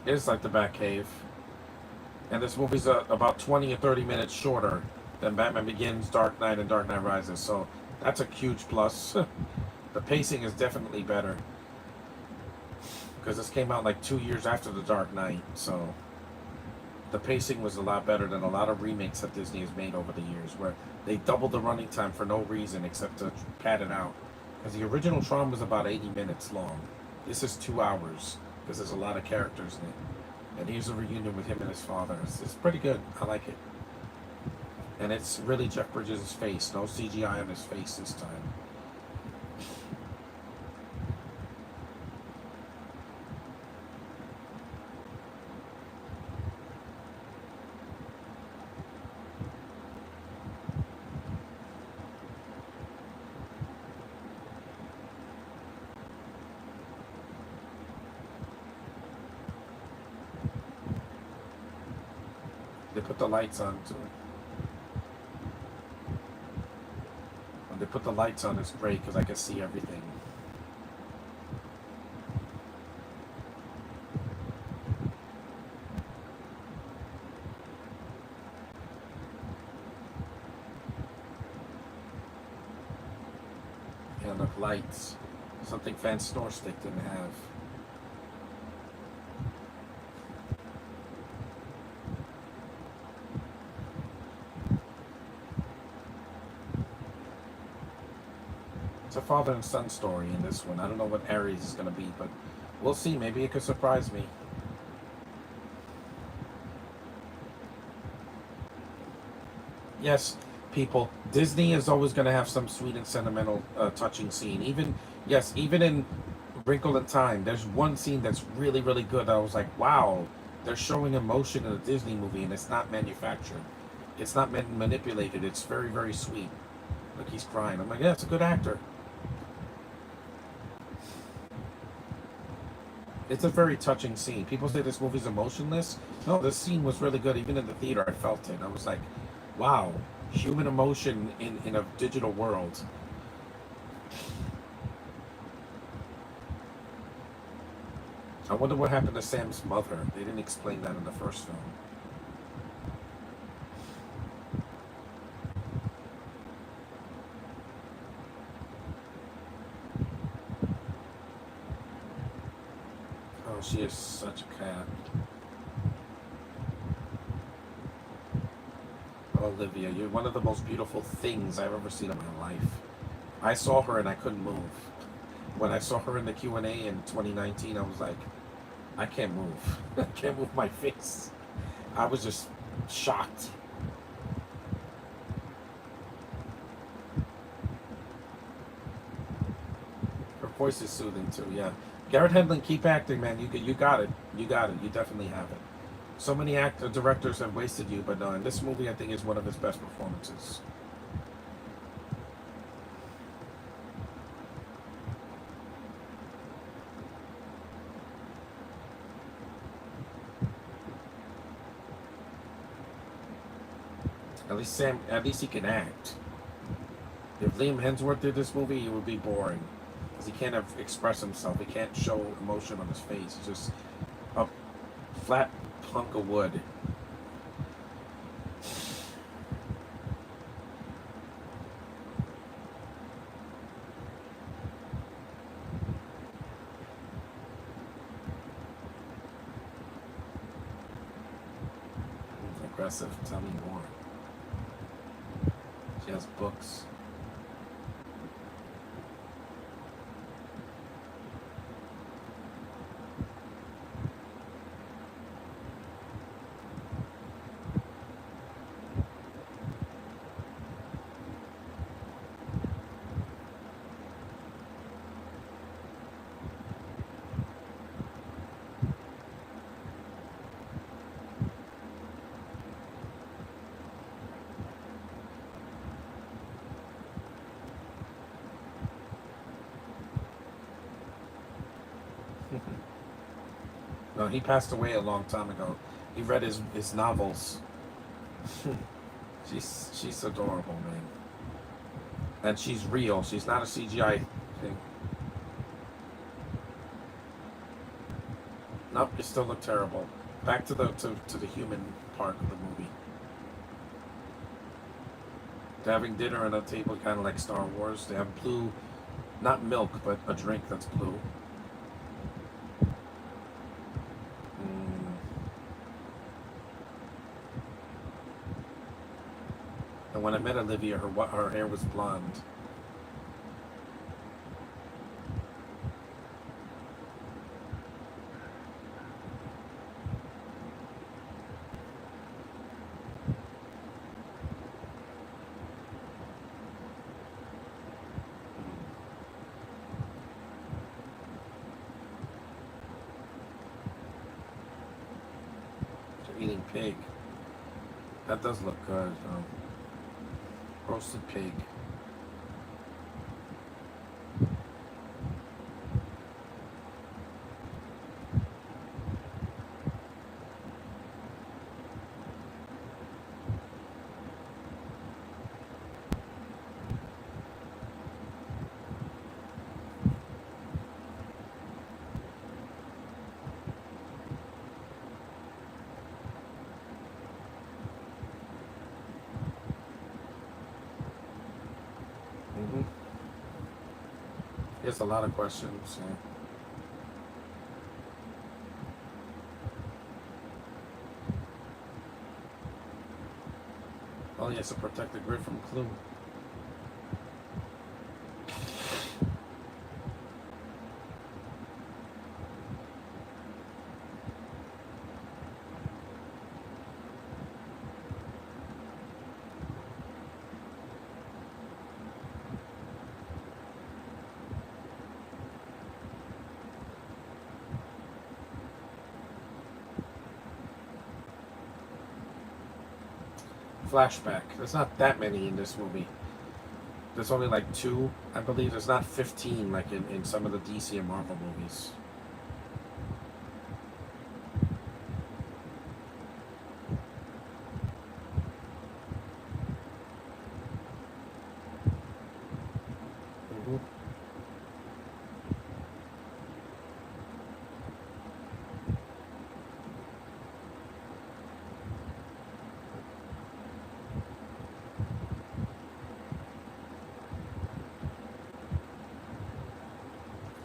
[SPEAKER 1] It's like the Batcave. And this movie's about 20 or 30 minutes shorter than Batman Begins, Dark Knight, and Dark Knight Rises. So that's a huge plus. The pacing is definitely better. Because this came out like 2 years after The Dark Knight. So the pacing was a lot better than a lot of remakes that Disney has made over the years, where they doubled the running time for no reason except to pad it out. Because the original Tron was about 80 minutes long. This is 2 hours. Because there's a lot of characters in it. And here's a reunion with him and his father. It's pretty good. I like it. And it's really Jeff Bridges' face. No CGI on his face this time. They put the lights on too. When they put the lights on, it's great because I can see everything. Yeah, look, lights. Something Van Snorstick didn't have. It's a father and son story in this one. I don't know what Ares is going to be, but we'll see. Maybe it could surprise me. Yes, people, Disney is always going to have some sweet and sentimental, touching scene. Even in Wrinkle in Time, there's one scene that's really, really good. I was like, wow, they're showing emotion in a Disney movie, and it's not manufactured. It's not manipulated. It's very, very sweet. Look, he's crying. I'm like, yeah, it's a good actor. It's a very touching scene. People say this movie's emotionless. No, this scene was really good. Even in the theater, I felt it. I was like, wow, human emotion in a digital world. I wonder what happened to Sam's mother. They didn't explain that in the first film. she is such a cat. Olivia, you're one of the most beautiful things I've ever seen in my life. I saw her and I couldn't move. When I saw her in the Q&A in 2019, I was like, I can't move. I can't move my face. I was just shocked. Her voice is soothing too, yeah. Garrett Hedlund, keep acting, man. You got it. You got it. You definitely have it. So many directors have wasted you, but no, in this movie, I think is one of his best performances. At least he can act. If Liam Hemsworth did this movie, it would be boring. Because he can't express himself. He can't show emotion on his face. It's just a flat hunk of wood. Aggressive. Tell me more. She has books. No, he passed away a long time ago. He read his novels. She's adorable, man. And she's real. She's not a CGI thing. Nope, it still looked terrible. Back to the human part of the movie. They're having dinner on a table, kind of like Star Wars. They have blue, not milk, but a drink that's blue. And when I met Olivia, her hair was blonde. They're eating pig. That does look good. Roasted pig. There's a lot of questions. Yeah. Oh, yes, to protect the grid from Clue. Flashback. There's not that many in this movie. There's only like 2, I believe. There's not 15 like in some of the DC and Marvel movies. Mm-hmm.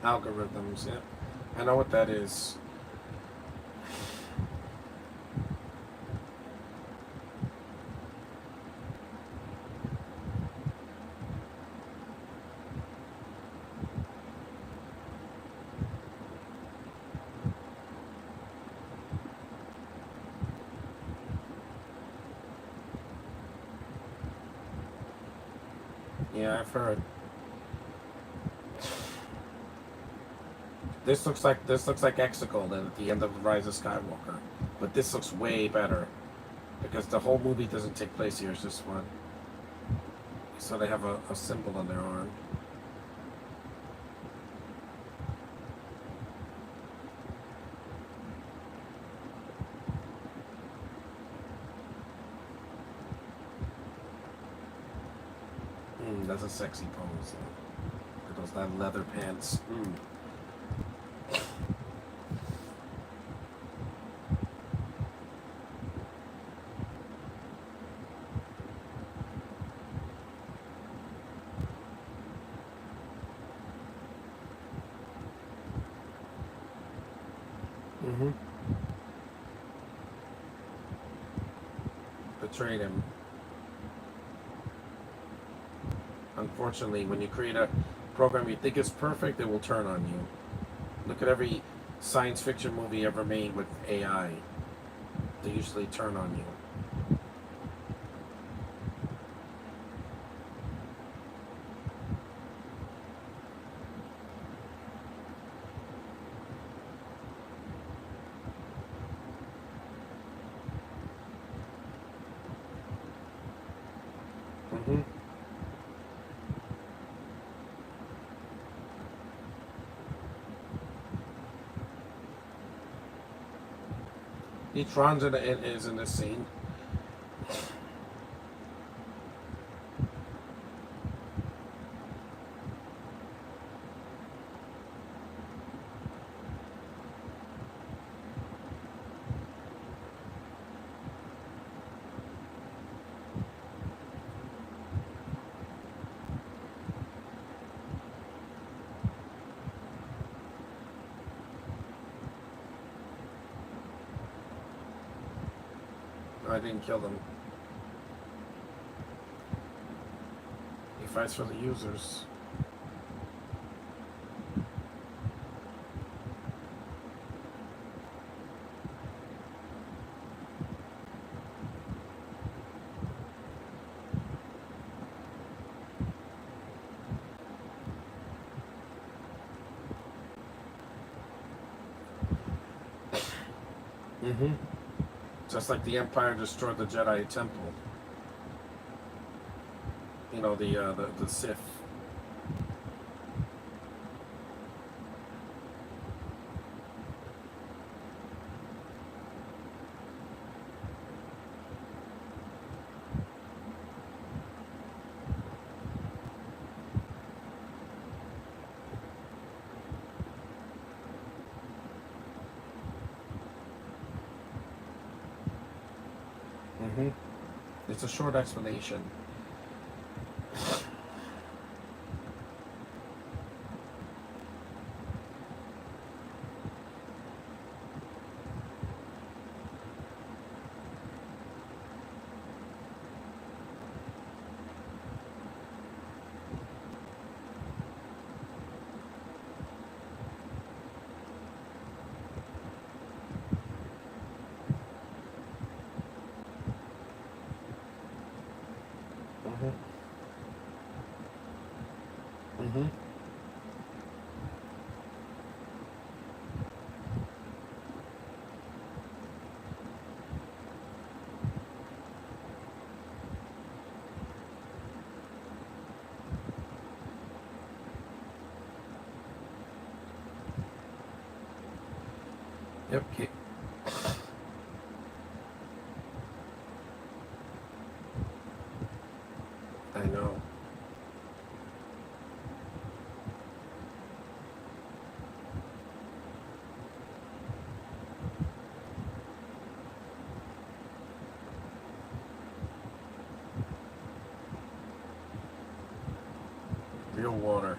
[SPEAKER 1] Algorithms, yeah. I know what that is. Yeah, I've heard. This looks like Exegol at the end of the Rise of Skywalker, but this looks way better because the whole movie doesn't take place here. It's just one. So they have a symbol on their arm. That's a sexy pose. Those that leather pants. Mm-hmm. Betrayed him. Unfortunately, when you create a program you think is perfect, it will turn on you. Look at every science fiction movie ever made with AI. They usually turn on you. Mm-hmm. Tron's is in this scene. I didn't kill them. He fights for the users. Mm-hmm. Just like the Empire destroyed the Jedi Temple. You know, the Sith. Mm-hmm. It's a short explanation. Mm-hmm. Mm-hmm. Yep. I know. Real water.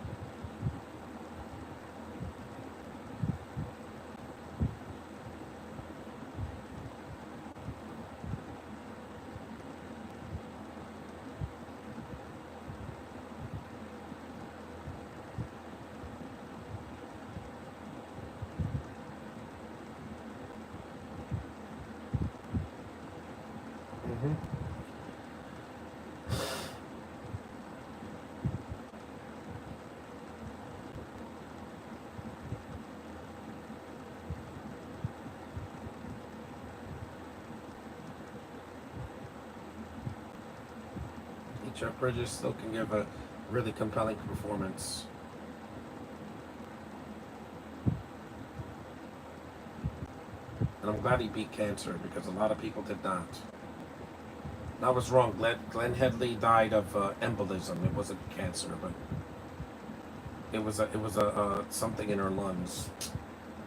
[SPEAKER 1] Mm-hmm. Jeff Bridges still can give a really compelling performance. And I'm glad he beat cancer because a lot of people did not. I was wrong. Glenn Headley died of embolism. It wasn't cancer, but it was a something in her lungs.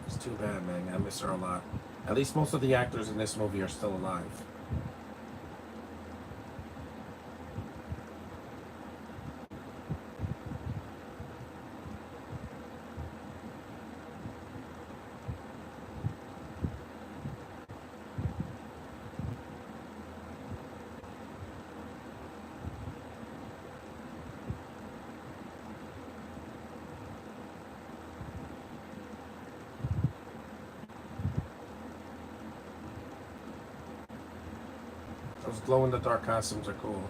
[SPEAKER 1] It's too bad, man. I miss her a lot. At least most of the actors in this movie are still alive. Those glow-in-the-dark costumes are cool.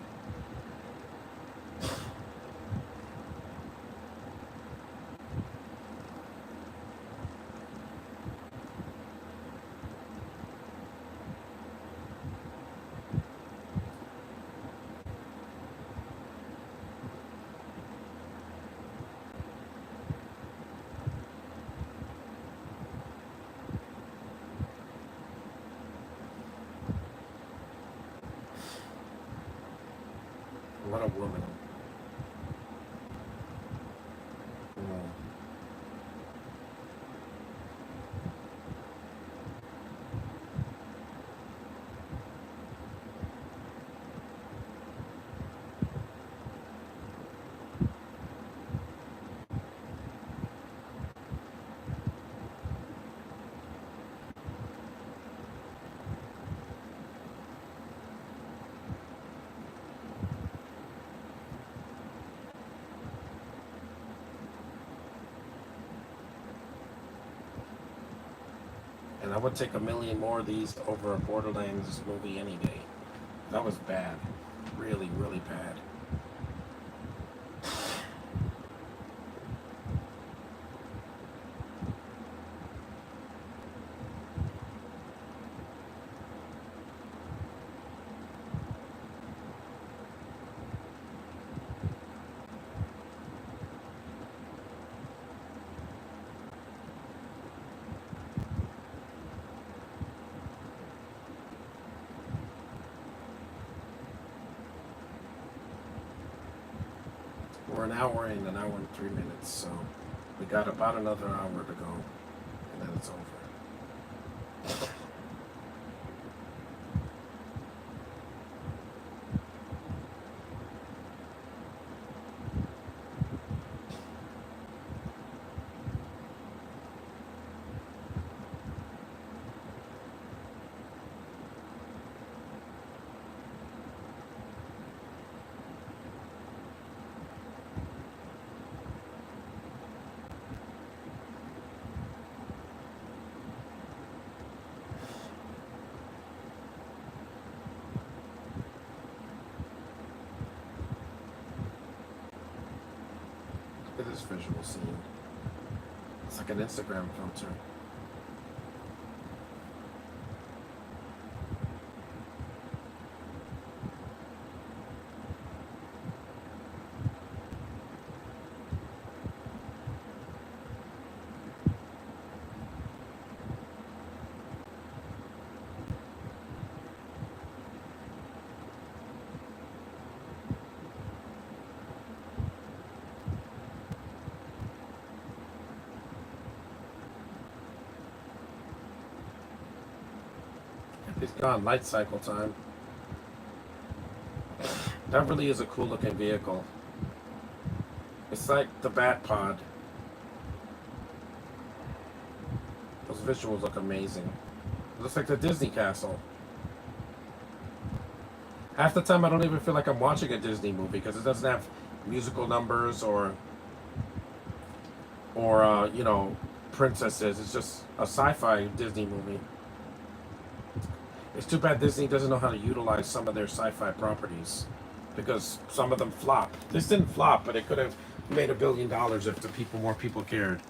[SPEAKER 1] What a woman. Mm. And I would take a million more of these over a Borderlands movie any day. That was bad. Really, really bad. We're an hour in, an hour and 3 minutes, so we got about another hour to go, and then it's over. Look at this visual scene. It's like an Instagram filter. It's gone. Light cycle time. That really is a cool looking vehicle. It's like the Bat Pod. Those visuals look amazing. It looks like the Disney Castle. Half the time I don't even feel like I'm watching a Disney movie because it doesn't have musical numbers or princesses. It's just a sci-fi Disney movie. It's too bad Disney doesn't know how to utilize some of their sci-fi properties because some of them flop. This didn't flop, but it could have made $1 billion if more people cared.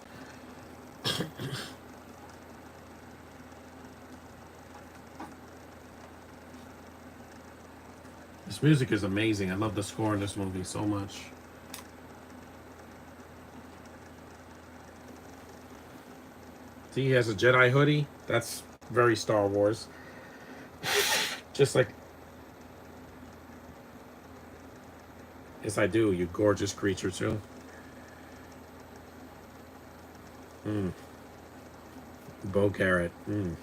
[SPEAKER 1] This music is amazing. I love the score in this movie so much. See, he has a Jedi hoodie. That's very Star Wars. Just like, yes, I do, you gorgeous creature, too. Mm. Bo Carrot. Mm.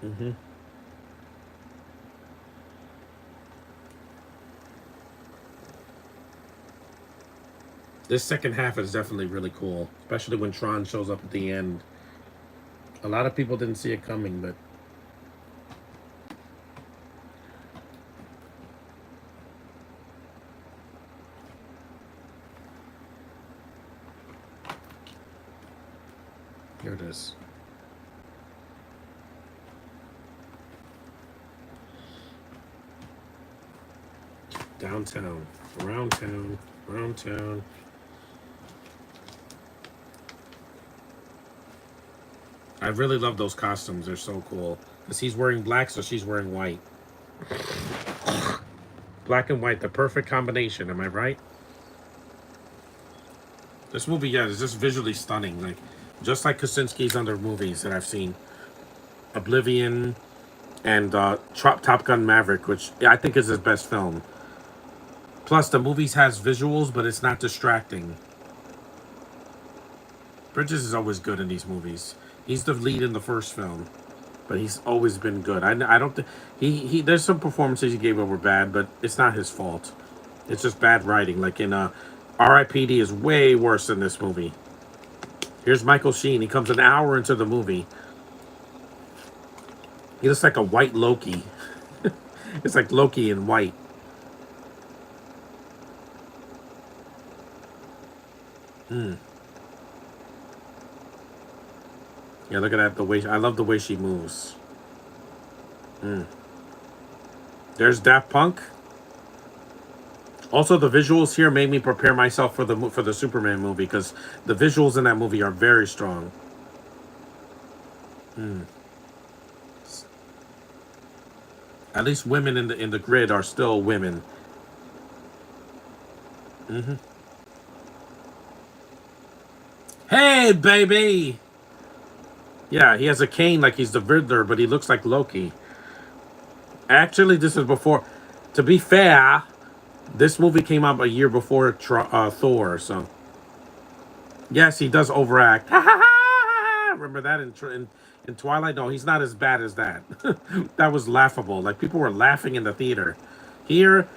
[SPEAKER 1] Mm-hmm. This second half is definitely really cool, especially when Tron shows up at the end. A lot of people didn't see it coming, but here it is. Downtown, around town, around town. I really love those costumes. They're so cool. Because he's wearing black, so she's wearing white. Black and white, the perfect combination. Am I right? This movie, yeah, is just visually stunning. Like, just like Kosinski's other movies that I've seen. Oblivion and Top Gun Maverick, which I think is his best film. Plus, the movies has visuals, but it's not distracting. Bridges is always good in these movies. He's the lead in the first film, but he's always been good. I don't think he there's some performances he gave over bad, but it's not his fault. It's just bad writing. Like in R.I.P.D. is way worse than this movie. Here's Michael Sheen. He comes an hour into the movie. He looks like a white Loki. It's like Loki in white. Hmm. Yeah, look at that. The way I love the way she moves. Hmm. There's Daft Punk. Also, the visuals here made me prepare myself for the Superman movie because the visuals in that movie are very strong. Hmm. At least women in the grid are still women. Mm-hmm. Hey, baby! Yeah, he has a cane like he's the Riddler, but he looks like Loki. Actually, this is before. To be fair, this movie came out a year before Thor, so. Yes, he does overact. Remember that in Twilight? No, he's not as bad as that. That was laughable. Like, people were laughing in the theater. Here,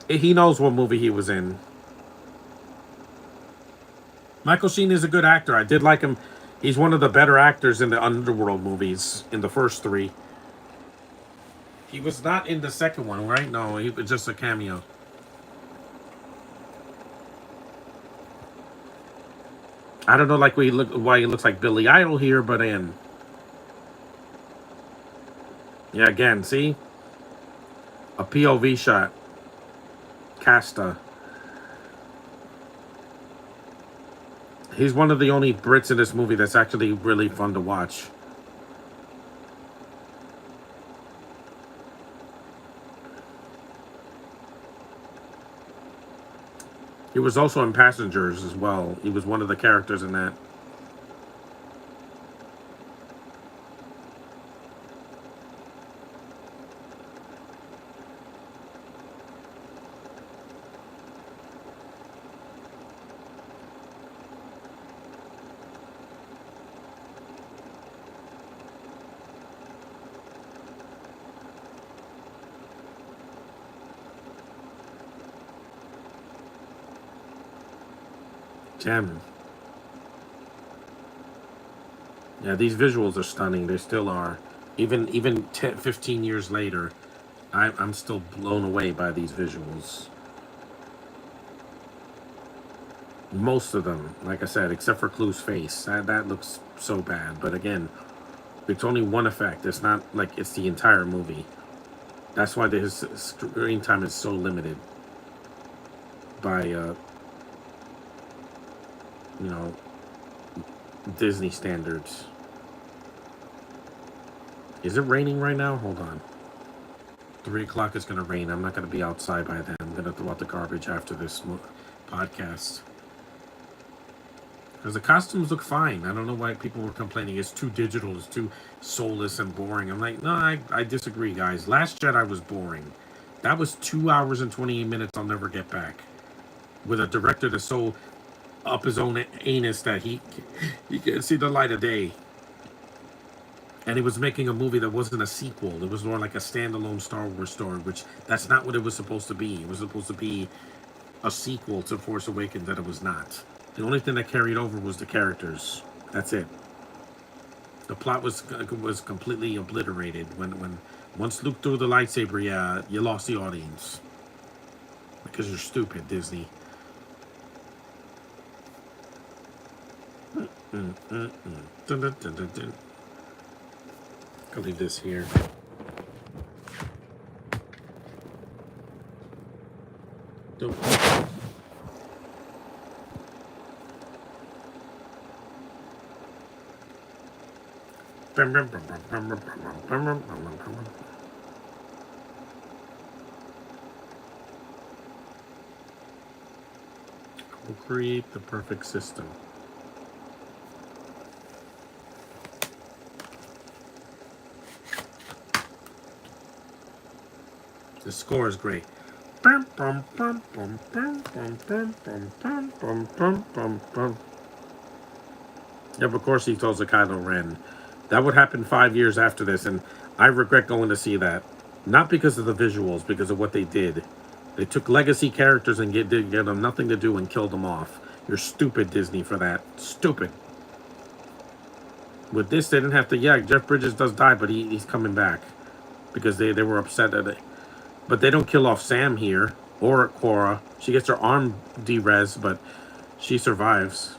[SPEAKER 1] he knows what movie he was in. Michael Sheen is a good actor. I did like him. He's one of the better actors in the Underworld movies, in the first three. He was not in the second one, right? No, he was just a cameo. I don't know, like why he looks like Billy Idol here, but yeah, again, see, a POV shot. Casta. He's one of the only Brits in this movie that's actually really fun to watch. He was also in Passengers as well. He was one of the characters in that. Damn. Yeah, these visuals are stunning. They still are. Even 10, 15 years later, I'm still blown away by these visuals. Most of them, like I said, except for Clue's face. That looks so bad. But again, It's only one effect. It's not like it's the entire movie. That's why his screen time is so limited by you know, Disney standards. Is it raining right now? Hold on. 3 o'clock is gonna rain. I'm not gonna be outside by then. I'm gonna throw out the garbage after this podcast. Because the costumes look fine. I don't know why people were complaining. It's too digital. It's too soulless and boring. I'm like, no, I disagree, guys. Last Jedi was boring. That was 2 hours and 28 minutes I'll never get back. With a director that's so up his own anus that he can't see the light of day. And he was making a movie that wasn't a sequel. It was more like a standalone Star Wars story, which that's not what it was supposed to be. It was supposed to be a sequel to Force Awakens that it was not. The only thing that carried over was the characters. That's it. The plot was completely obliterated when once Luke threw the lightsaber. Yeah, you lost the audience because you're stupid, Disney. Dun, dun, dun, dun, dun. I'll leave this here. Don't. We'll create the perfect system. The score is great. Yep, of course he tells the Kylo Ren. That would happen 5 years after this, and I regret going to see that. Not because of the visuals, because of what they did. They took legacy characters and gave them nothing to do and killed them off. You're stupid, Disney, for that. Stupid. With this, they didn't have to. Yeah, Jeff Bridges does die, but he's coming back because they were upset at it. But they don't kill off Sam here or Cora. She gets her arm derez, but she survives.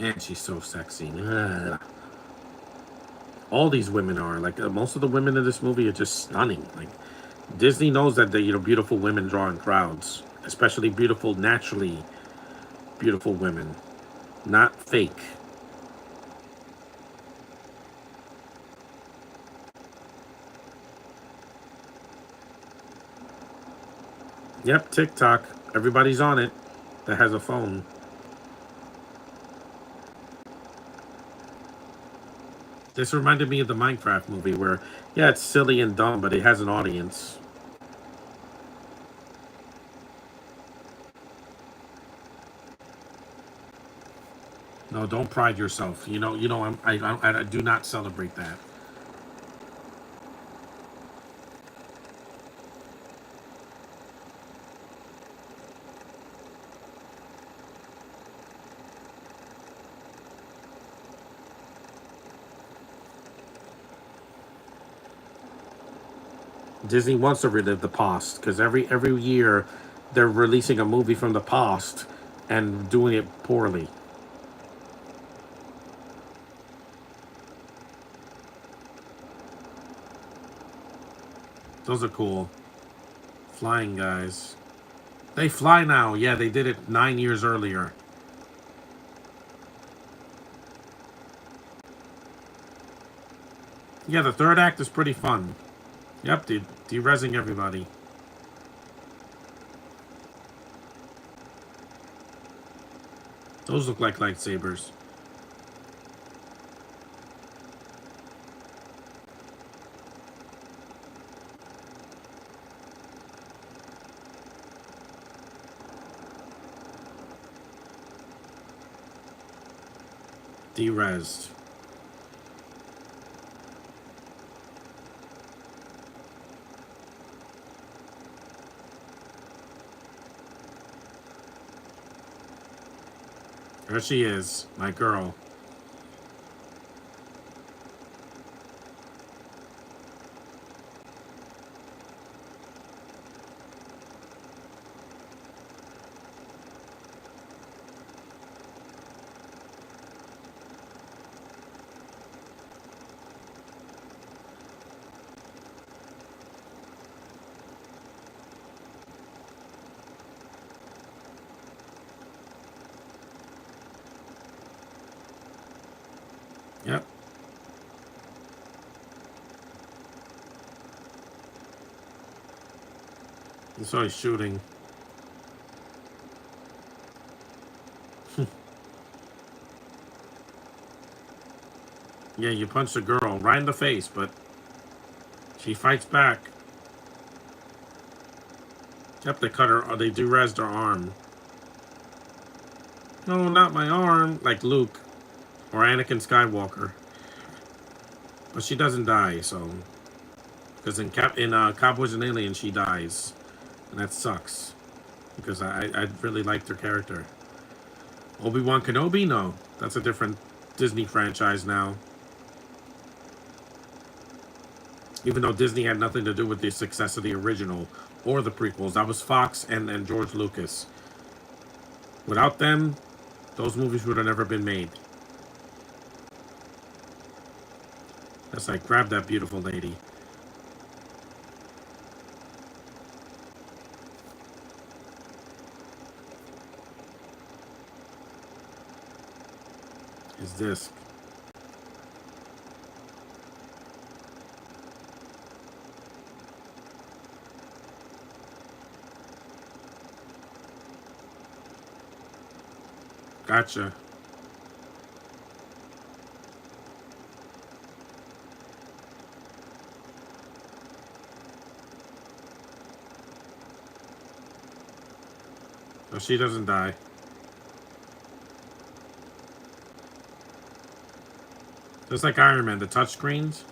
[SPEAKER 1] And she's so sexy. Ugh. All these women are like most of the women in this movie are just stunning. Like Disney knows that beautiful women draw in crowds, especially beautiful, naturally beautiful women, not fake. Yep, TikTok. Everybody's on it that has a phone. This reminded me of the Minecraft movie where, yeah, it's silly and dumb, but it has an audience. No, don't pride yourself. I do not celebrate that. Disney wants to relive the past because every year they're releasing a movie from the past and doing it poorly. Those are cool. Flying guys. They fly now. Yeah, they did it 9 years earlier. Yeah, the third act is pretty fun. Yep, de-resing everybody. Those look like lightsabers. De-resed. There she is, my girl. So he's shooting. Yeah, you punch the girl right in the face, but she fights back. Yep, they cut her, or they do-res her arm. No, not my arm. Like Luke or Anakin Skywalker. But she doesn't die, so... Because in Cowboys and Aliens, she dies. And that sucks. Because I really liked her character. Obi-Wan Kenobi? No. That's a different Disney franchise now. Even though Disney had nothing to do with the success of the original or the prequels. That was Fox and George Lucas. Without them, those movies would have never been made. That's like, grab that beautiful lady. Is this? Gotcha. No, she doesn't die. Just like Iron Man, the touchscreens.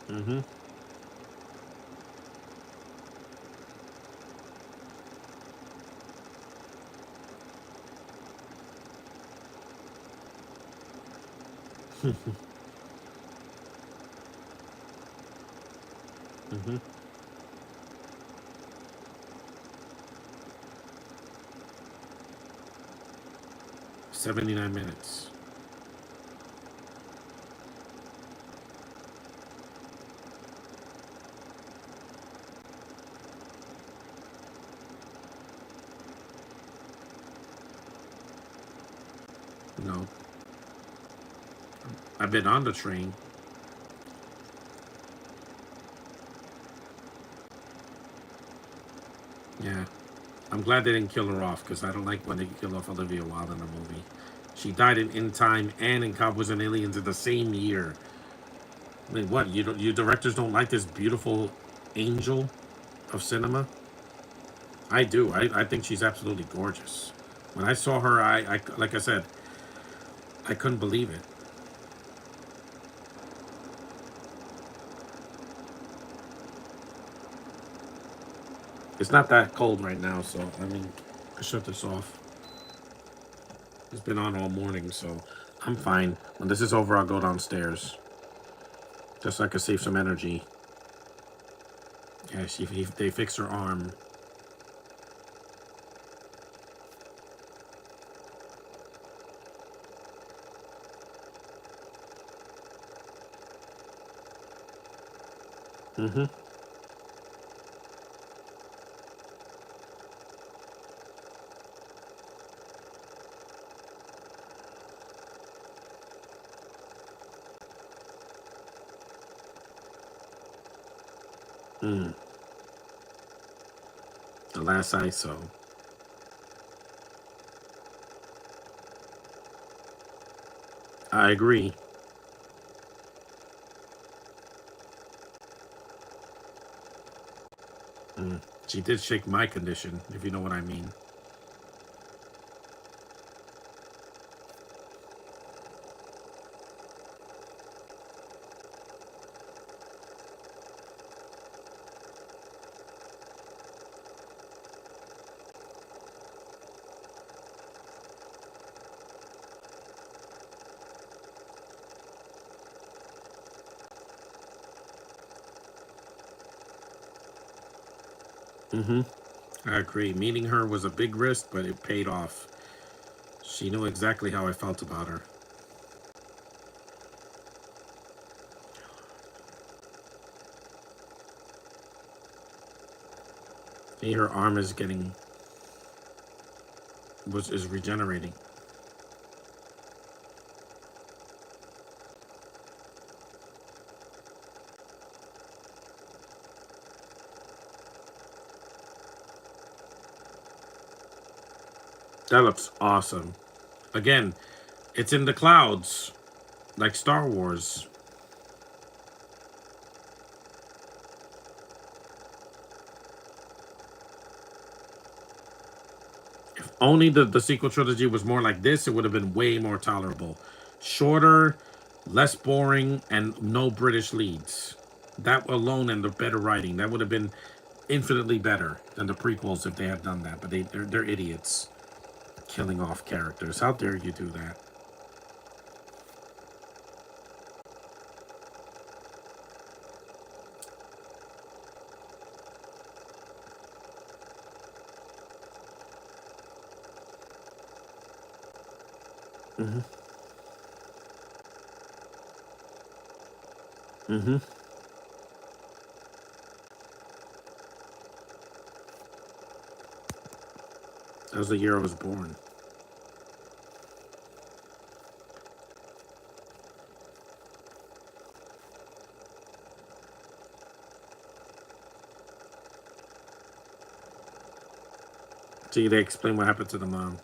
[SPEAKER 1] Mm-hmm. Mm-hmm. 79 minutes. No. I've been on the train. Yeah. I'm glad they didn't kill her off, because I don't like when they kill off Olivia Wilde in a movie. She died in Time and in Cowboys and Aliens in the same year. I mean, what? You directors don't like this beautiful angel of cinema? I do. I think she's absolutely gorgeous. When I saw her, I like I said, I couldn't believe it. It's not that cold right now, so I mean, I shut this off. It's been on all morning, so I'm fine. When this is over, I'll go downstairs. Just so I can save some energy. Yeah, they fix her arm. Mm-hmm. Mm. The last I saw. I agree. Mm. She did shake my condition, if you know what I mean. Mm-hmm. I agree. Meeting her was a big risk, but it paid off. She knew exactly how I felt about her. See, her arm is getting was is regenerating. That looks awesome. Again, it's in the clouds, like Star Wars. If only the sequel trilogy was more like this, it would have been way more tolerable. Shorter, less boring, and no British leads. That alone and the better writing, that would have been infinitely better than the prequels if they had done that. But they're idiots, killing off characters. How dare you do that? Mm-hmm. Mm-hmm. That was the year I was born. See, they explain what happened to the mom.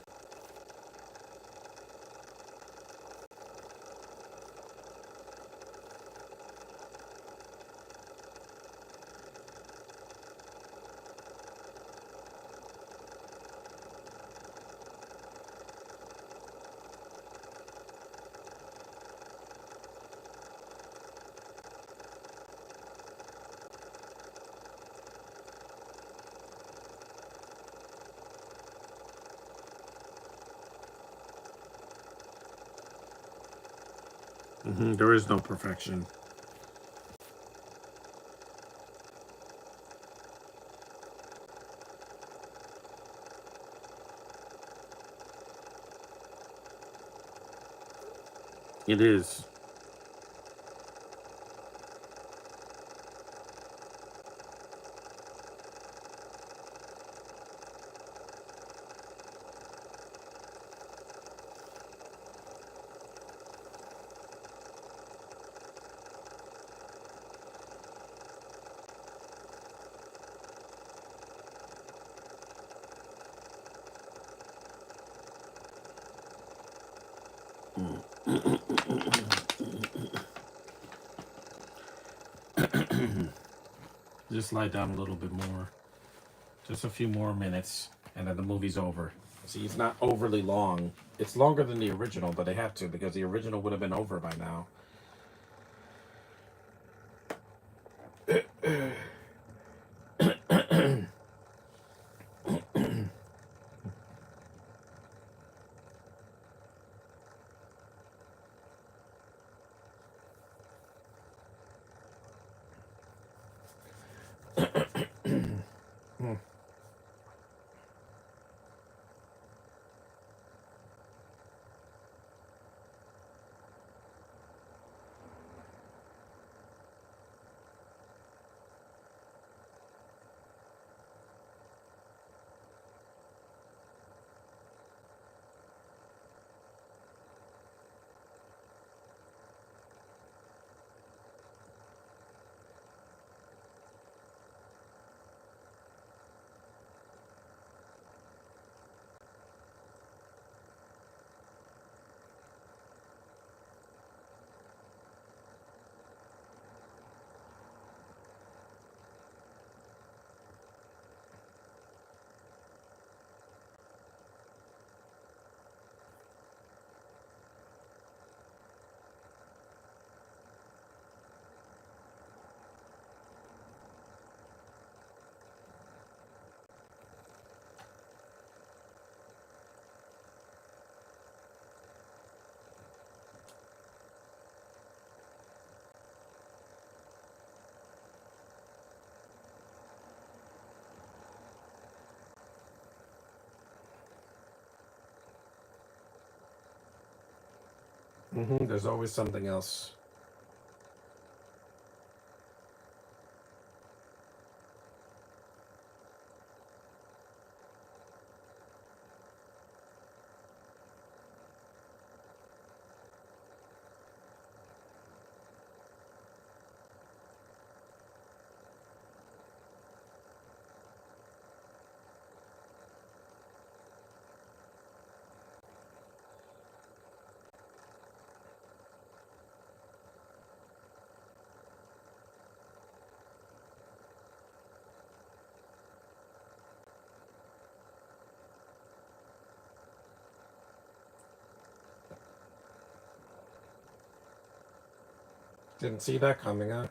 [SPEAKER 1] Mm-hmm. There is no perfection. It is. Just lie down a little bit more. Just a few more minutes, and then the movie's over. See, it's not overly long. It's longer than the original, but they had to because the original would have been over by now. There's always something else. Didn't see that coming, huh?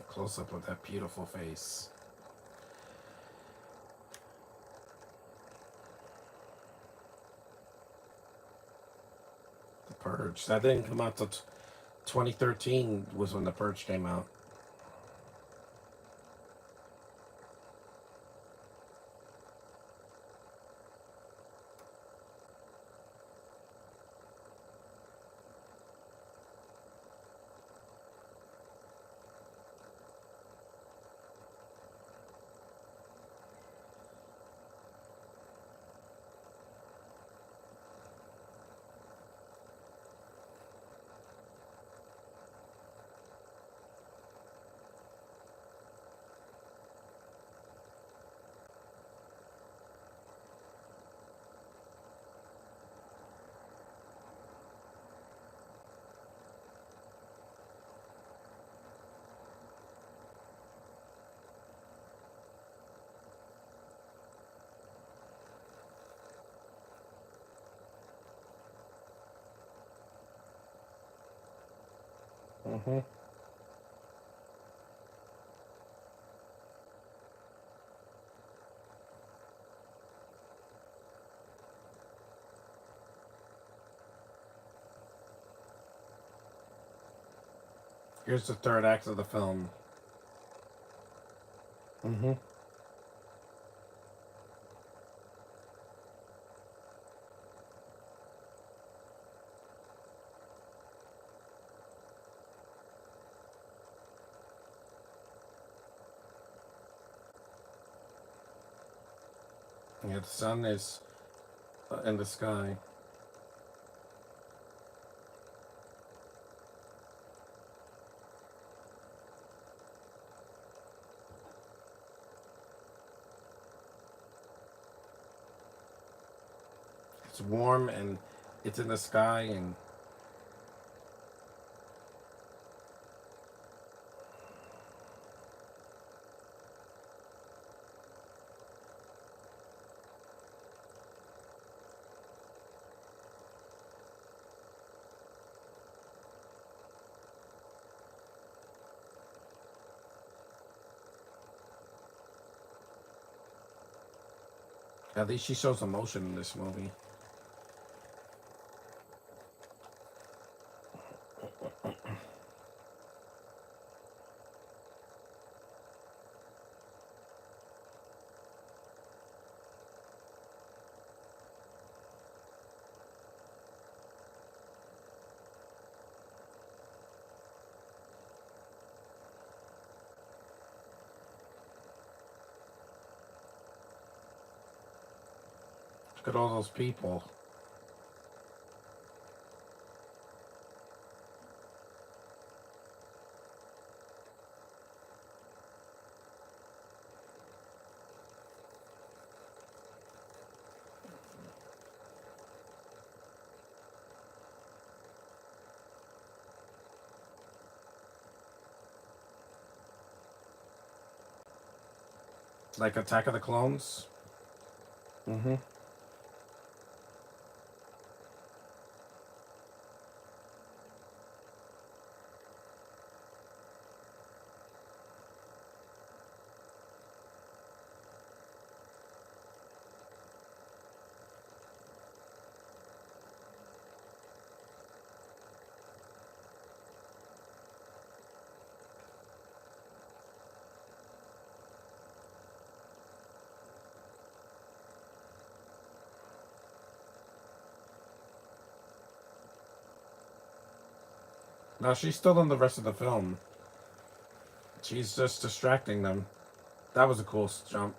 [SPEAKER 1] Close up with that beautiful face. The Purge. That didn't come out till 2013 was when The Purge came out. Mm-hmm. Here's the third act of the film. Mm-hmm. Yeah, the sun is in the sky. It's warm and it's in the sky, and at least she shows emotion in this movie. Look at all those people. Like Attack of the Clones. Mm-hmm. No, she's still in the rest of the film. She's just distracting them. That was a cool jump.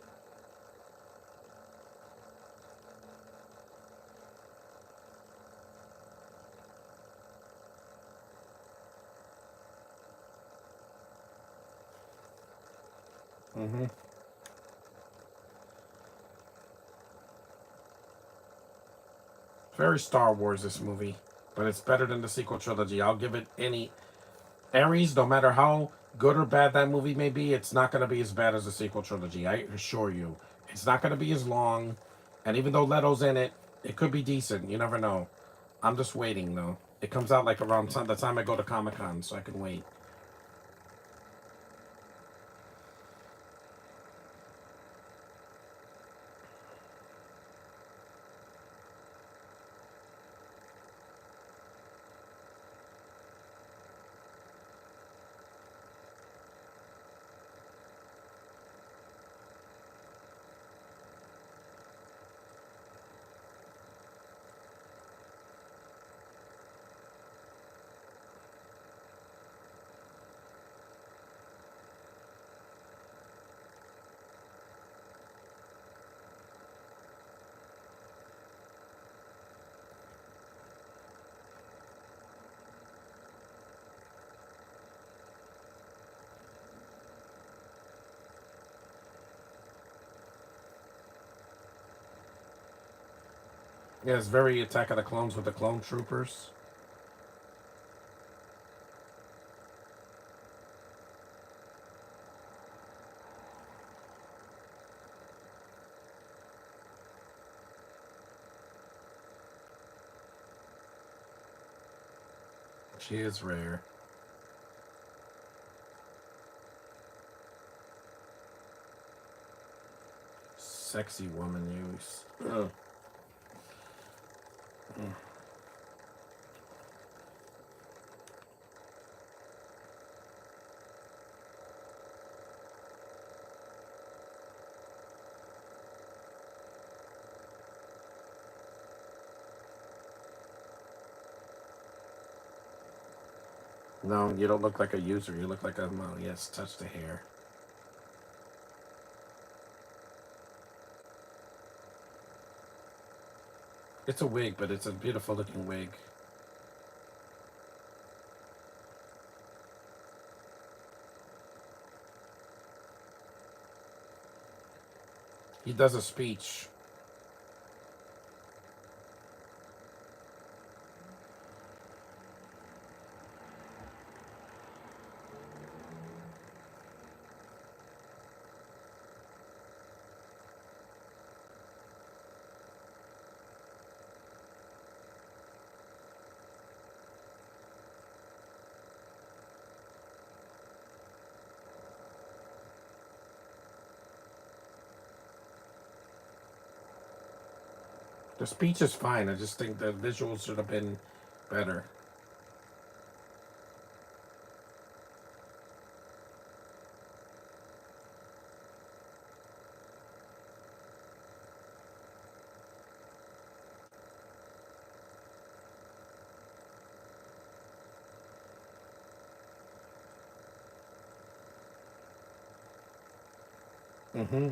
[SPEAKER 1] Mm-hmm. Very Star Wars, this movie. But it's better than the sequel trilogy. I'll give it any. Ares, no matter how good or bad that movie may be, it's not going to be as bad as the sequel trilogy. I assure you. It's not going to be as long. And even though Leto's in it, it could be decent. You never know. I'm just waiting, though. It comes out like around the time I go to Comic Con, so I can wait. Yeah, it's very Attack of the Clones with the clone troopers. She is rare. Sexy woman use. Ugh. No, you don't look like a user. You look like a model. Yes, touch the hair. It's a wig, but it's a beautiful looking wig. He does a speech. The speech is fine. I just think the visuals should have been better. Mm-hmm.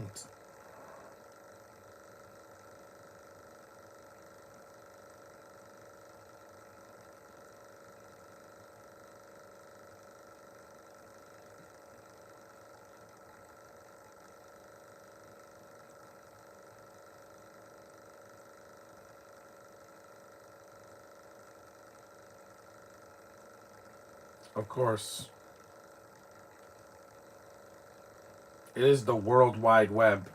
[SPEAKER 1] Of course. It is the World Wide Web.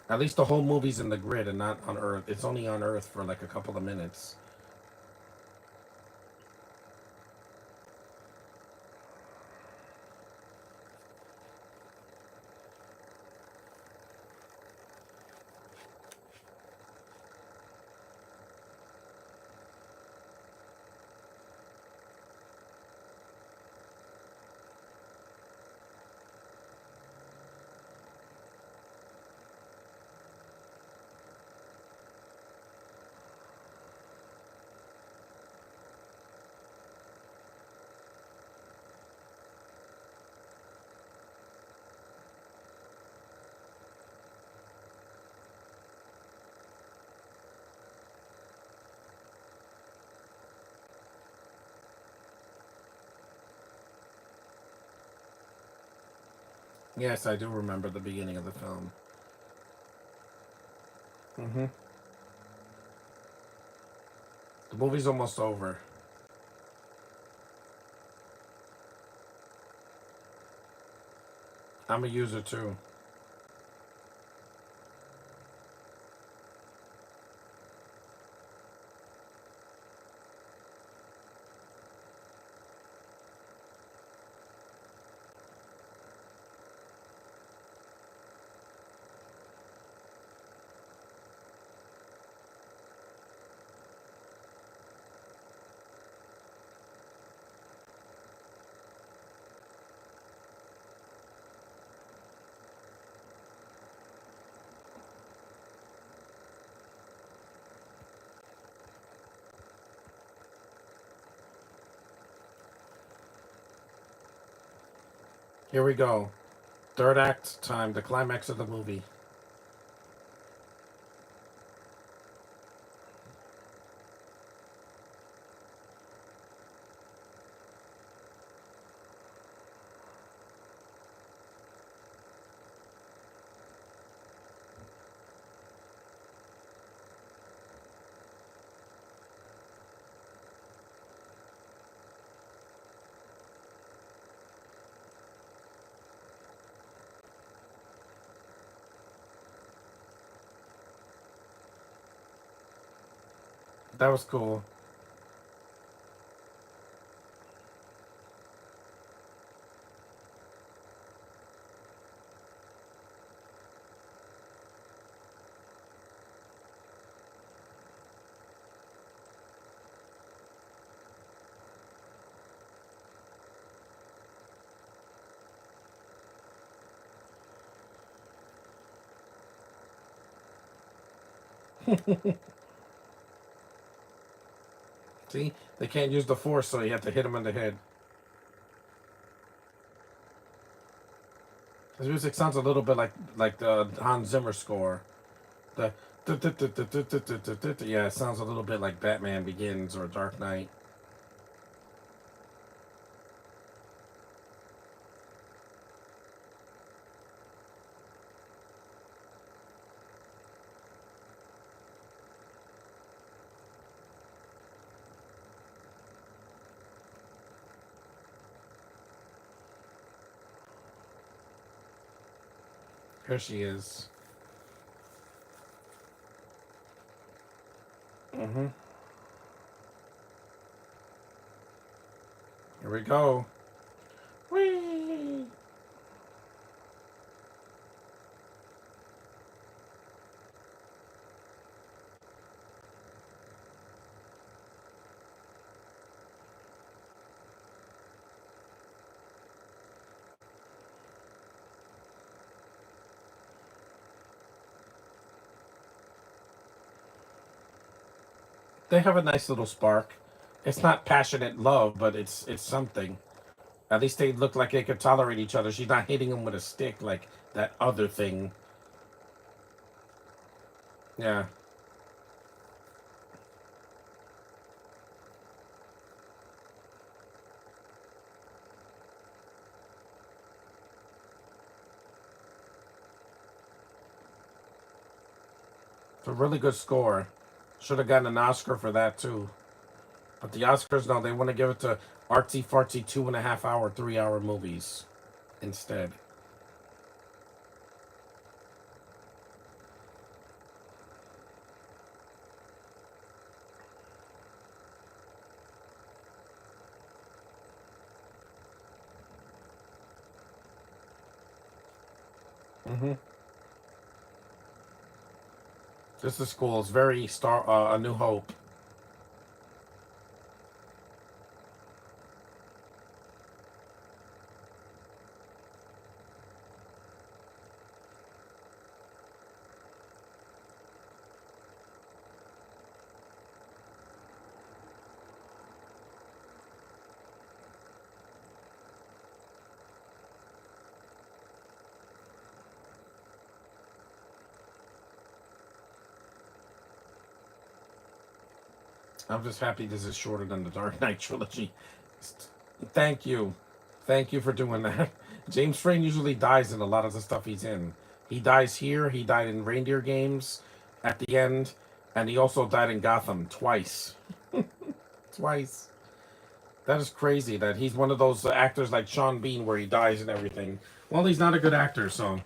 [SPEAKER 1] At least the whole movie's in the grid and not on Earth. It's only on Earth for like a couple of minutes. Yes, I do remember the beginning of the film. Hmm. The movie's almost over. I'm a user too. Here we go. Third act time, the climax of the movie. That was cool. See, they can't use the force, so you have to hit him in the head. His music sounds a little bit like the Hans Zimmer score. The yeah, it sounds a little bit like Batman Begins or Dark Knight. Here she is. Mm-hmm. Here we go. Whee! They have a nice little spark. It's not passionate love, but it's something. At least they look like they could tolerate each other. She's not hitting him with a stick like that other thing. Yeah. It's a really good score. Should have gotten an Oscar for that too. But the Oscars, no, they want to give it to artsy fartsy 2.5 hour, 3 hour movies instead. Hmm. This is cool. It's very A New Hope. I'm just happy this is shorter than the Dark Knight trilogy. Thank you. Thank you for doing that. James Frayne usually dies in a lot of the stuff he's in. He dies here, he died in Reindeer Games at the end, and he also died in Gotham twice. Twice. That is crazy that he's one of those actors like Sean Bean where he dies and everything. Well, he's not a good actor, so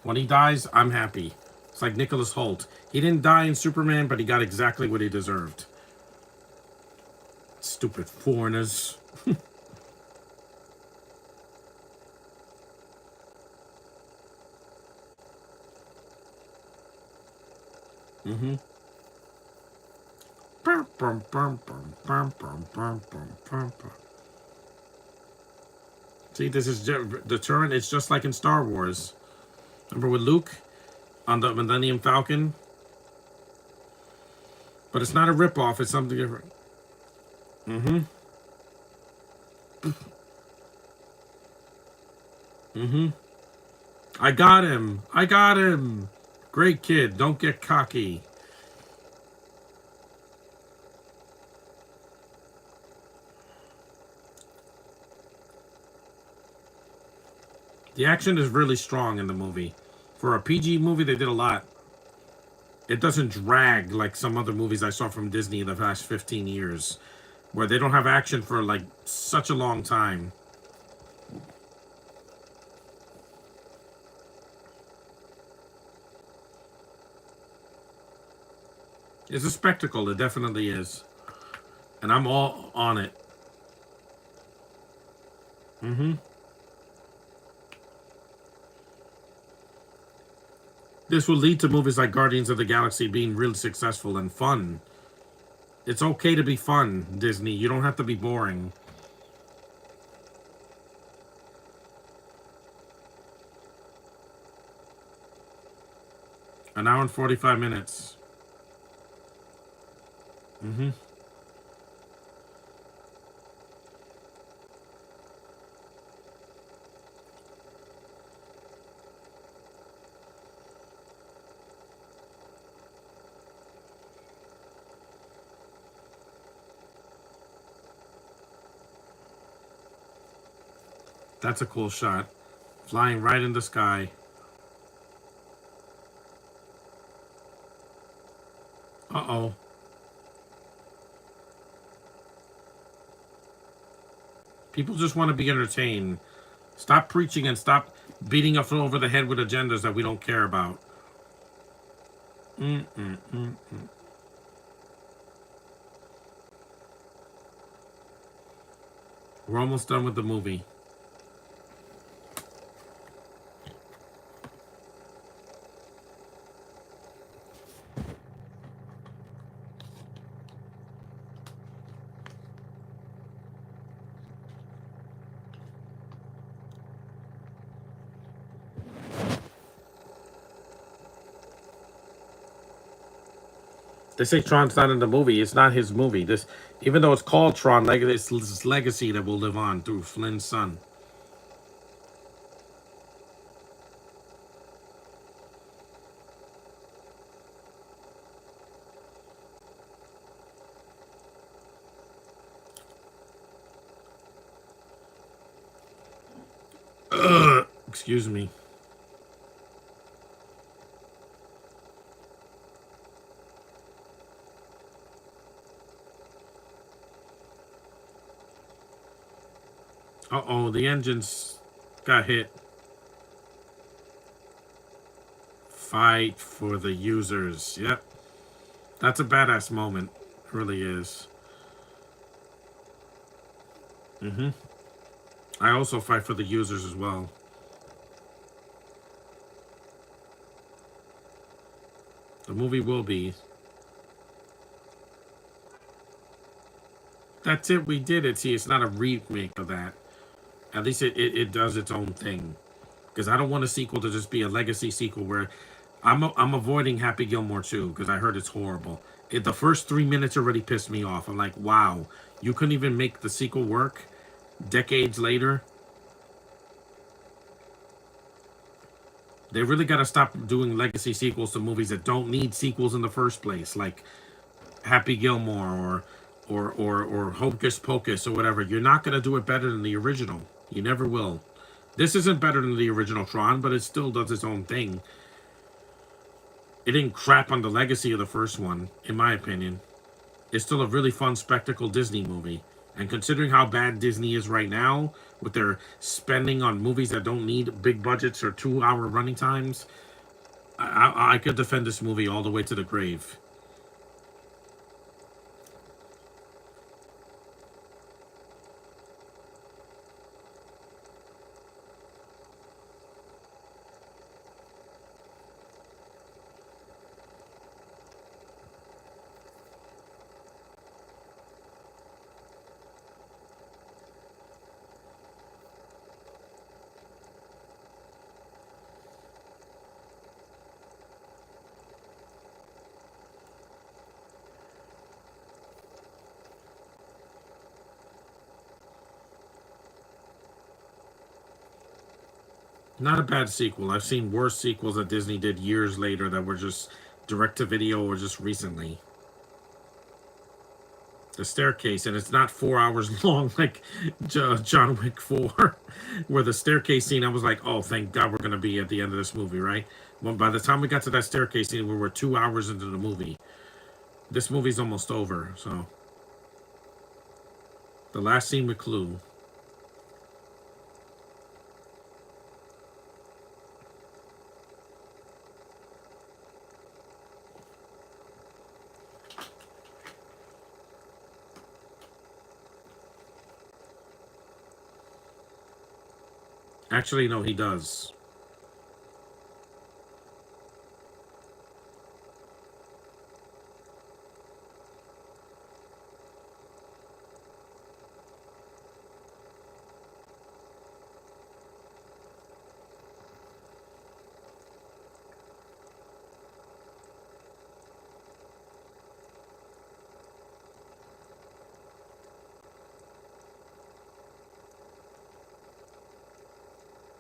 [SPEAKER 1] when he dies, I'm happy. It's like Nicholas Holt. He didn't die in Superman, but he got exactly what he deserved. Stupid foreigners. Mm-hmm. See, this is the turn. It's just like in Star Wars. Remember with Luke on the Millennium Falcon? But it's not a ripoff. It's something different. Mm-hmm. Mm-hmm. I got him. I got him. Great kid. Don't get cocky. The action is really strong in the movie. For a PG movie, they did a lot. It doesn't drag like some other movies I saw from Disney in the past 15 years, where they don't have action for like such a long time. It's a spectacle. It definitely is. And I'm all on it. Mm-hmm. This will lead to movies like Guardians of the Galaxy being really successful and fun. It's okay to be fun, Disney. You don't have to be boring. An hour and 45 minutes. Mm-hmm. That's a cool shot. Flying right in the sky. Uh-oh. People just want to be entertained. Stop preaching and stop beating us over the head with agendas that we don't care about. Mm-mm-mm. We're almost done with the movie. They say Tron's not in the movie. It's not his movie. This, even though it's called Tron, like it's his legacy that will live on through Flynn's son. Excuse me. Uh-oh, the engines got hit. Fight for the users. Yep. That's a badass moment. It really is. Mm-hmm. I also fight for the users as well. The movie will be. That's it. We did it. See, it's not a remake of that. At least it does its own thing. Because I don't want a sequel to just be a legacy sequel where I'm avoiding Happy Gilmore 2 because I heard it's horrible. The first 3 minutes already pissed me off. I'm like, wow, you couldn't even make the sequel work decades later. They really got to stop doing legacy sequels to movies that don't need sequels in the first place, like Happy Gilmore or Hocus Pocus or whatever. You're not going to do it better than the original. You never will. This isn't better than the original Tron, but it still does its own thing. It didn't crap on the legacy of the first one, in my opinion. It's still a really fun spectacle Disney movie. And considering how bad Disney is right now, with their spending on movies that don't need big budgets or 2 hour running times, I could defend this movie all the way to the grave. Not a bad sequel. I've seen worse sequels that Disney did years later that were just direct to video or just recently. The staircase, and it's not 4 hours long like John Wick 4, where the staircase scene, I was like, oh, thank God we're going to be at the end of this movie, right? Well, by the time we got to that staircase scene, we were 2 hours into the movie. This movie's almost over, so. The last scene with Clue. Actually, no, he does.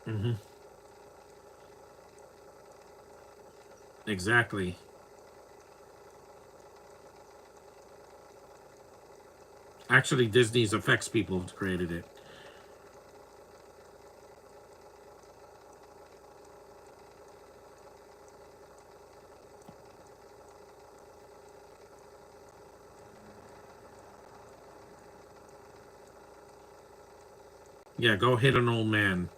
[SPEAKER 1] Mm-hmm. Exactly. Actually, Disney's effects people created it. Yeah, go hit an old man.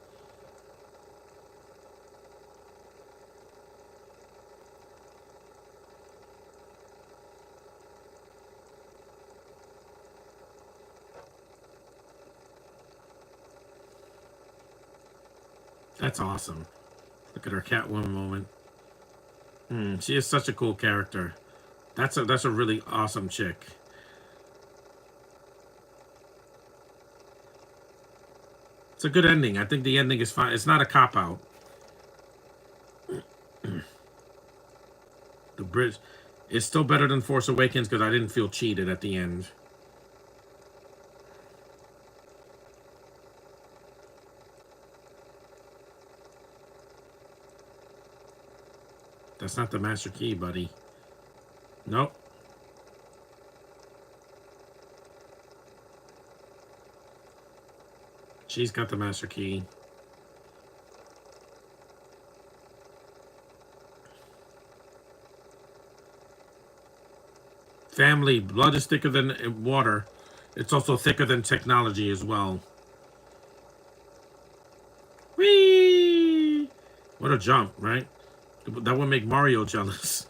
[SPEAKER 1] That's awesome. Look at her Catwoman moment. She is such a cool character. That's a really awesome chick. It's a good ending. I think the ending is fine. It's not a cop out. The bridge is still better than Force Awakens because I didn't feel cheated at the end. That's not the master key, buddy. Nope. She's got the master key. Family, blood is thicker than water. It's also thicker than technology as well. What a jump, right? That would make Mario jealous.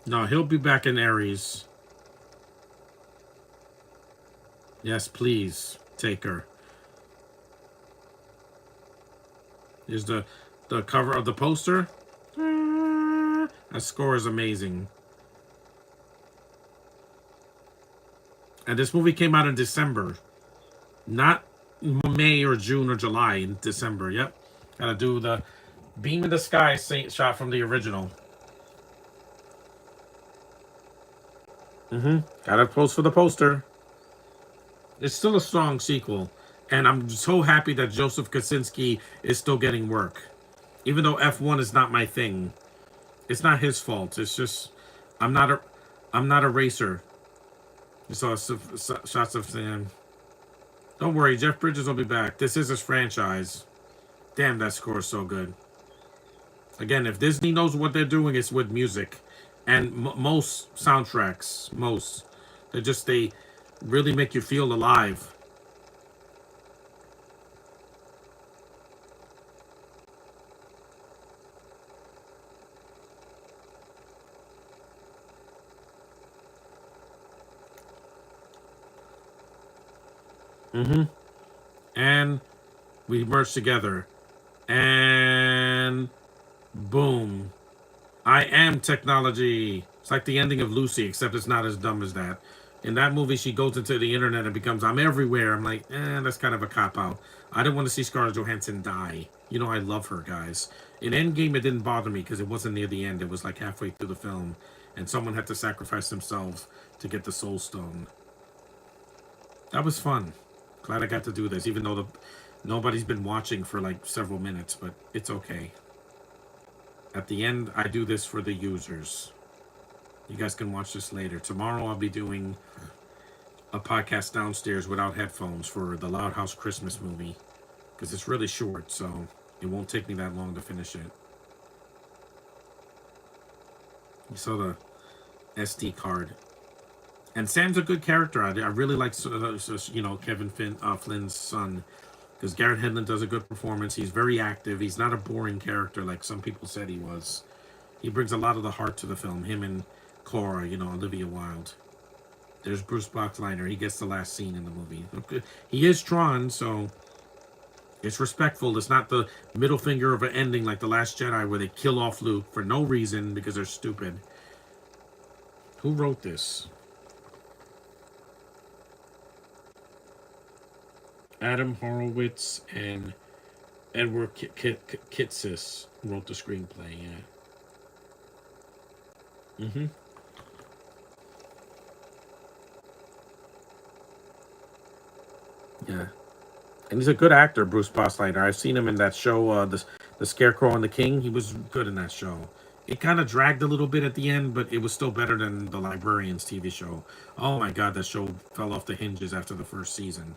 [SPEAKER 1] No, he'll be back in Aries. Yes, please take her. Here's the cover of the poster. That score is amazing. And this movie came out in December, not May or June or July. In December. Yep. Gotta do the beam in the sky shot from the original. Gotta post for the poster. It's still a strong sequel, and I'm so happy that Joseph Kosinski is still getting work, even though F1 is not my thing. It's not his fault. It's just I'm not a I'm not a racer. You saw shots of Sam. Don't worry, Jeff Bridges will be back. This is his franchise. Damn, that score is so good. Again, if Disney knows what they're doing, it's with music, and most soundtracks, they really make you feel alive. And we merge together, and boom. I am technology. It's like the ending of Lucy, except it's not as dumb as that. In that movie, she goes into the internet and becomes, I'm everywhere. I'm like, that's kind of a cop-out. I didn't want to see Scarlett Johansson die. You know, I love her, guys. In Endgame, it didn't bother me because it wasn't near the end. It was like halfway through the film. And someone had to sacrifice themselves to get the Soul Stone. That was fun. Glad I got to do this, even though nobody's been watching for like several minutes, but it's okay. At the end, I do this for the users. You guys can watch this later. Tomorrow, I'll be doing a podcast downstairs without headphones for the Loud House Christmas movie because it's really short, so it won't take me that long to finish it. You saw the SD card. And Sam's a good character. I really like, Kevin Flynn's son, because Garrett Hedlund does a good performance. He's very active. He's not a boring character like some people said he was. He brings a lot of the heart to the film. Him and Cora, Olivia Wilde. There's Bruce Boxleitner. He gets the last scene in the movie. He is Tron, so it's respectful. It's not the middle finger of an ending like The Last Jedi where they kill off Luke for no reason because they're stupid. Who wrote this? Adam Horowitz and Edward Kitsis wrote the screenplay, yeah. Yeah. And he's a good actor, Bruce Boxleitner. I've seen him in that show, the Scarecrow and the King. He was good in that show. It kind of dragged a little bit at the end, but it was still better than the Librarians TV show. Oh my god, that show fell off the hinges after the first season.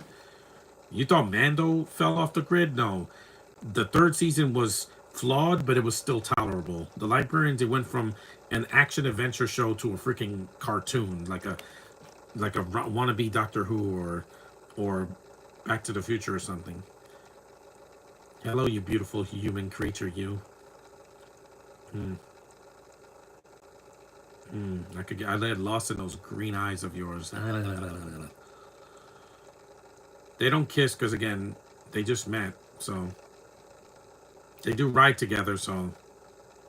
[SPEAKER 1] You thought Mando fell off the grid? No. The third season was flawed, but it was still tolerable. The Librarians, it went from an action adventure show to a freaking cartoon, like a wannabe Doctor Who or Back to the Future or something. Hello, you beautiful human creature, you. I get lost in those green eyes of yours. They don't kiss because, again, they just met, so they do ride together, so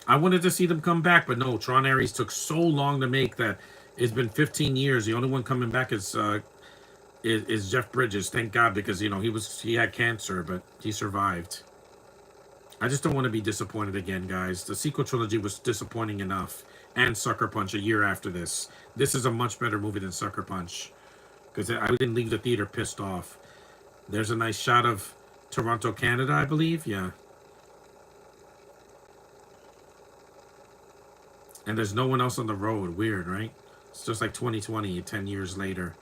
[SPEAKER 1] I wanted to see them come back, but no, Tron Ares took so long to make that it's been 15 years. The only one coming back is Jeff Bridges. Thank God, because he had cancer, but he survived. I just don't want to be disappointed again, guys. The sequel trilogy was disappointing enough, and Sucker Punch a year after this. This is a much better movie than Sucker Punch because I didn't leave the theater pissed off. There's a nice shot of Toronto, Canada, I believe. Yeah. And there's no one else on the road. Weird, right? It's just like 2020, 10 years later.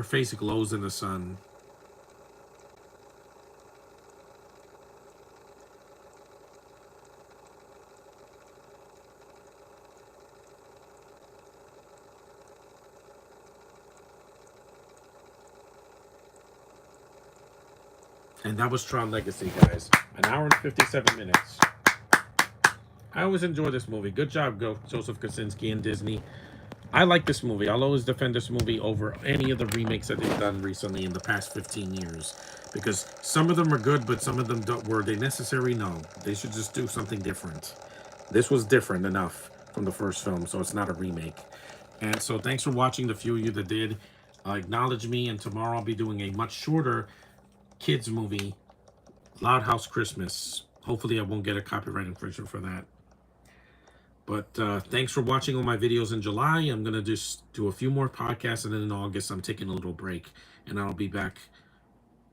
[SPEAKER 1] Her face glows in the sun. And that was Tron Legacy, guys. An hour and 57 minutes. I always enjoy this movie. Good job, Joseph Kosinski and Disney. I like this movie. I'll always defend this movie over any of the remakes that they've done recently in the past 15 years. Because some of them are good, but some of them don't. Were they necessary? No. They should just do something different. This was different enough from the first film, so it's not a remake. And so thanks for watching, the few of you that did. Acknowledge me, and tomorrow I'll be doing a much shorter kids movie, Loud House Christmas. Hopefully I won't get a copyright infringement for that. But thanks for watching all my videos in July. I'm going to just do a few more podcasts, and then in August I'm taking a little break, and I'll be back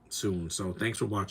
[SPEAKER 1] soon. So thanks for watching.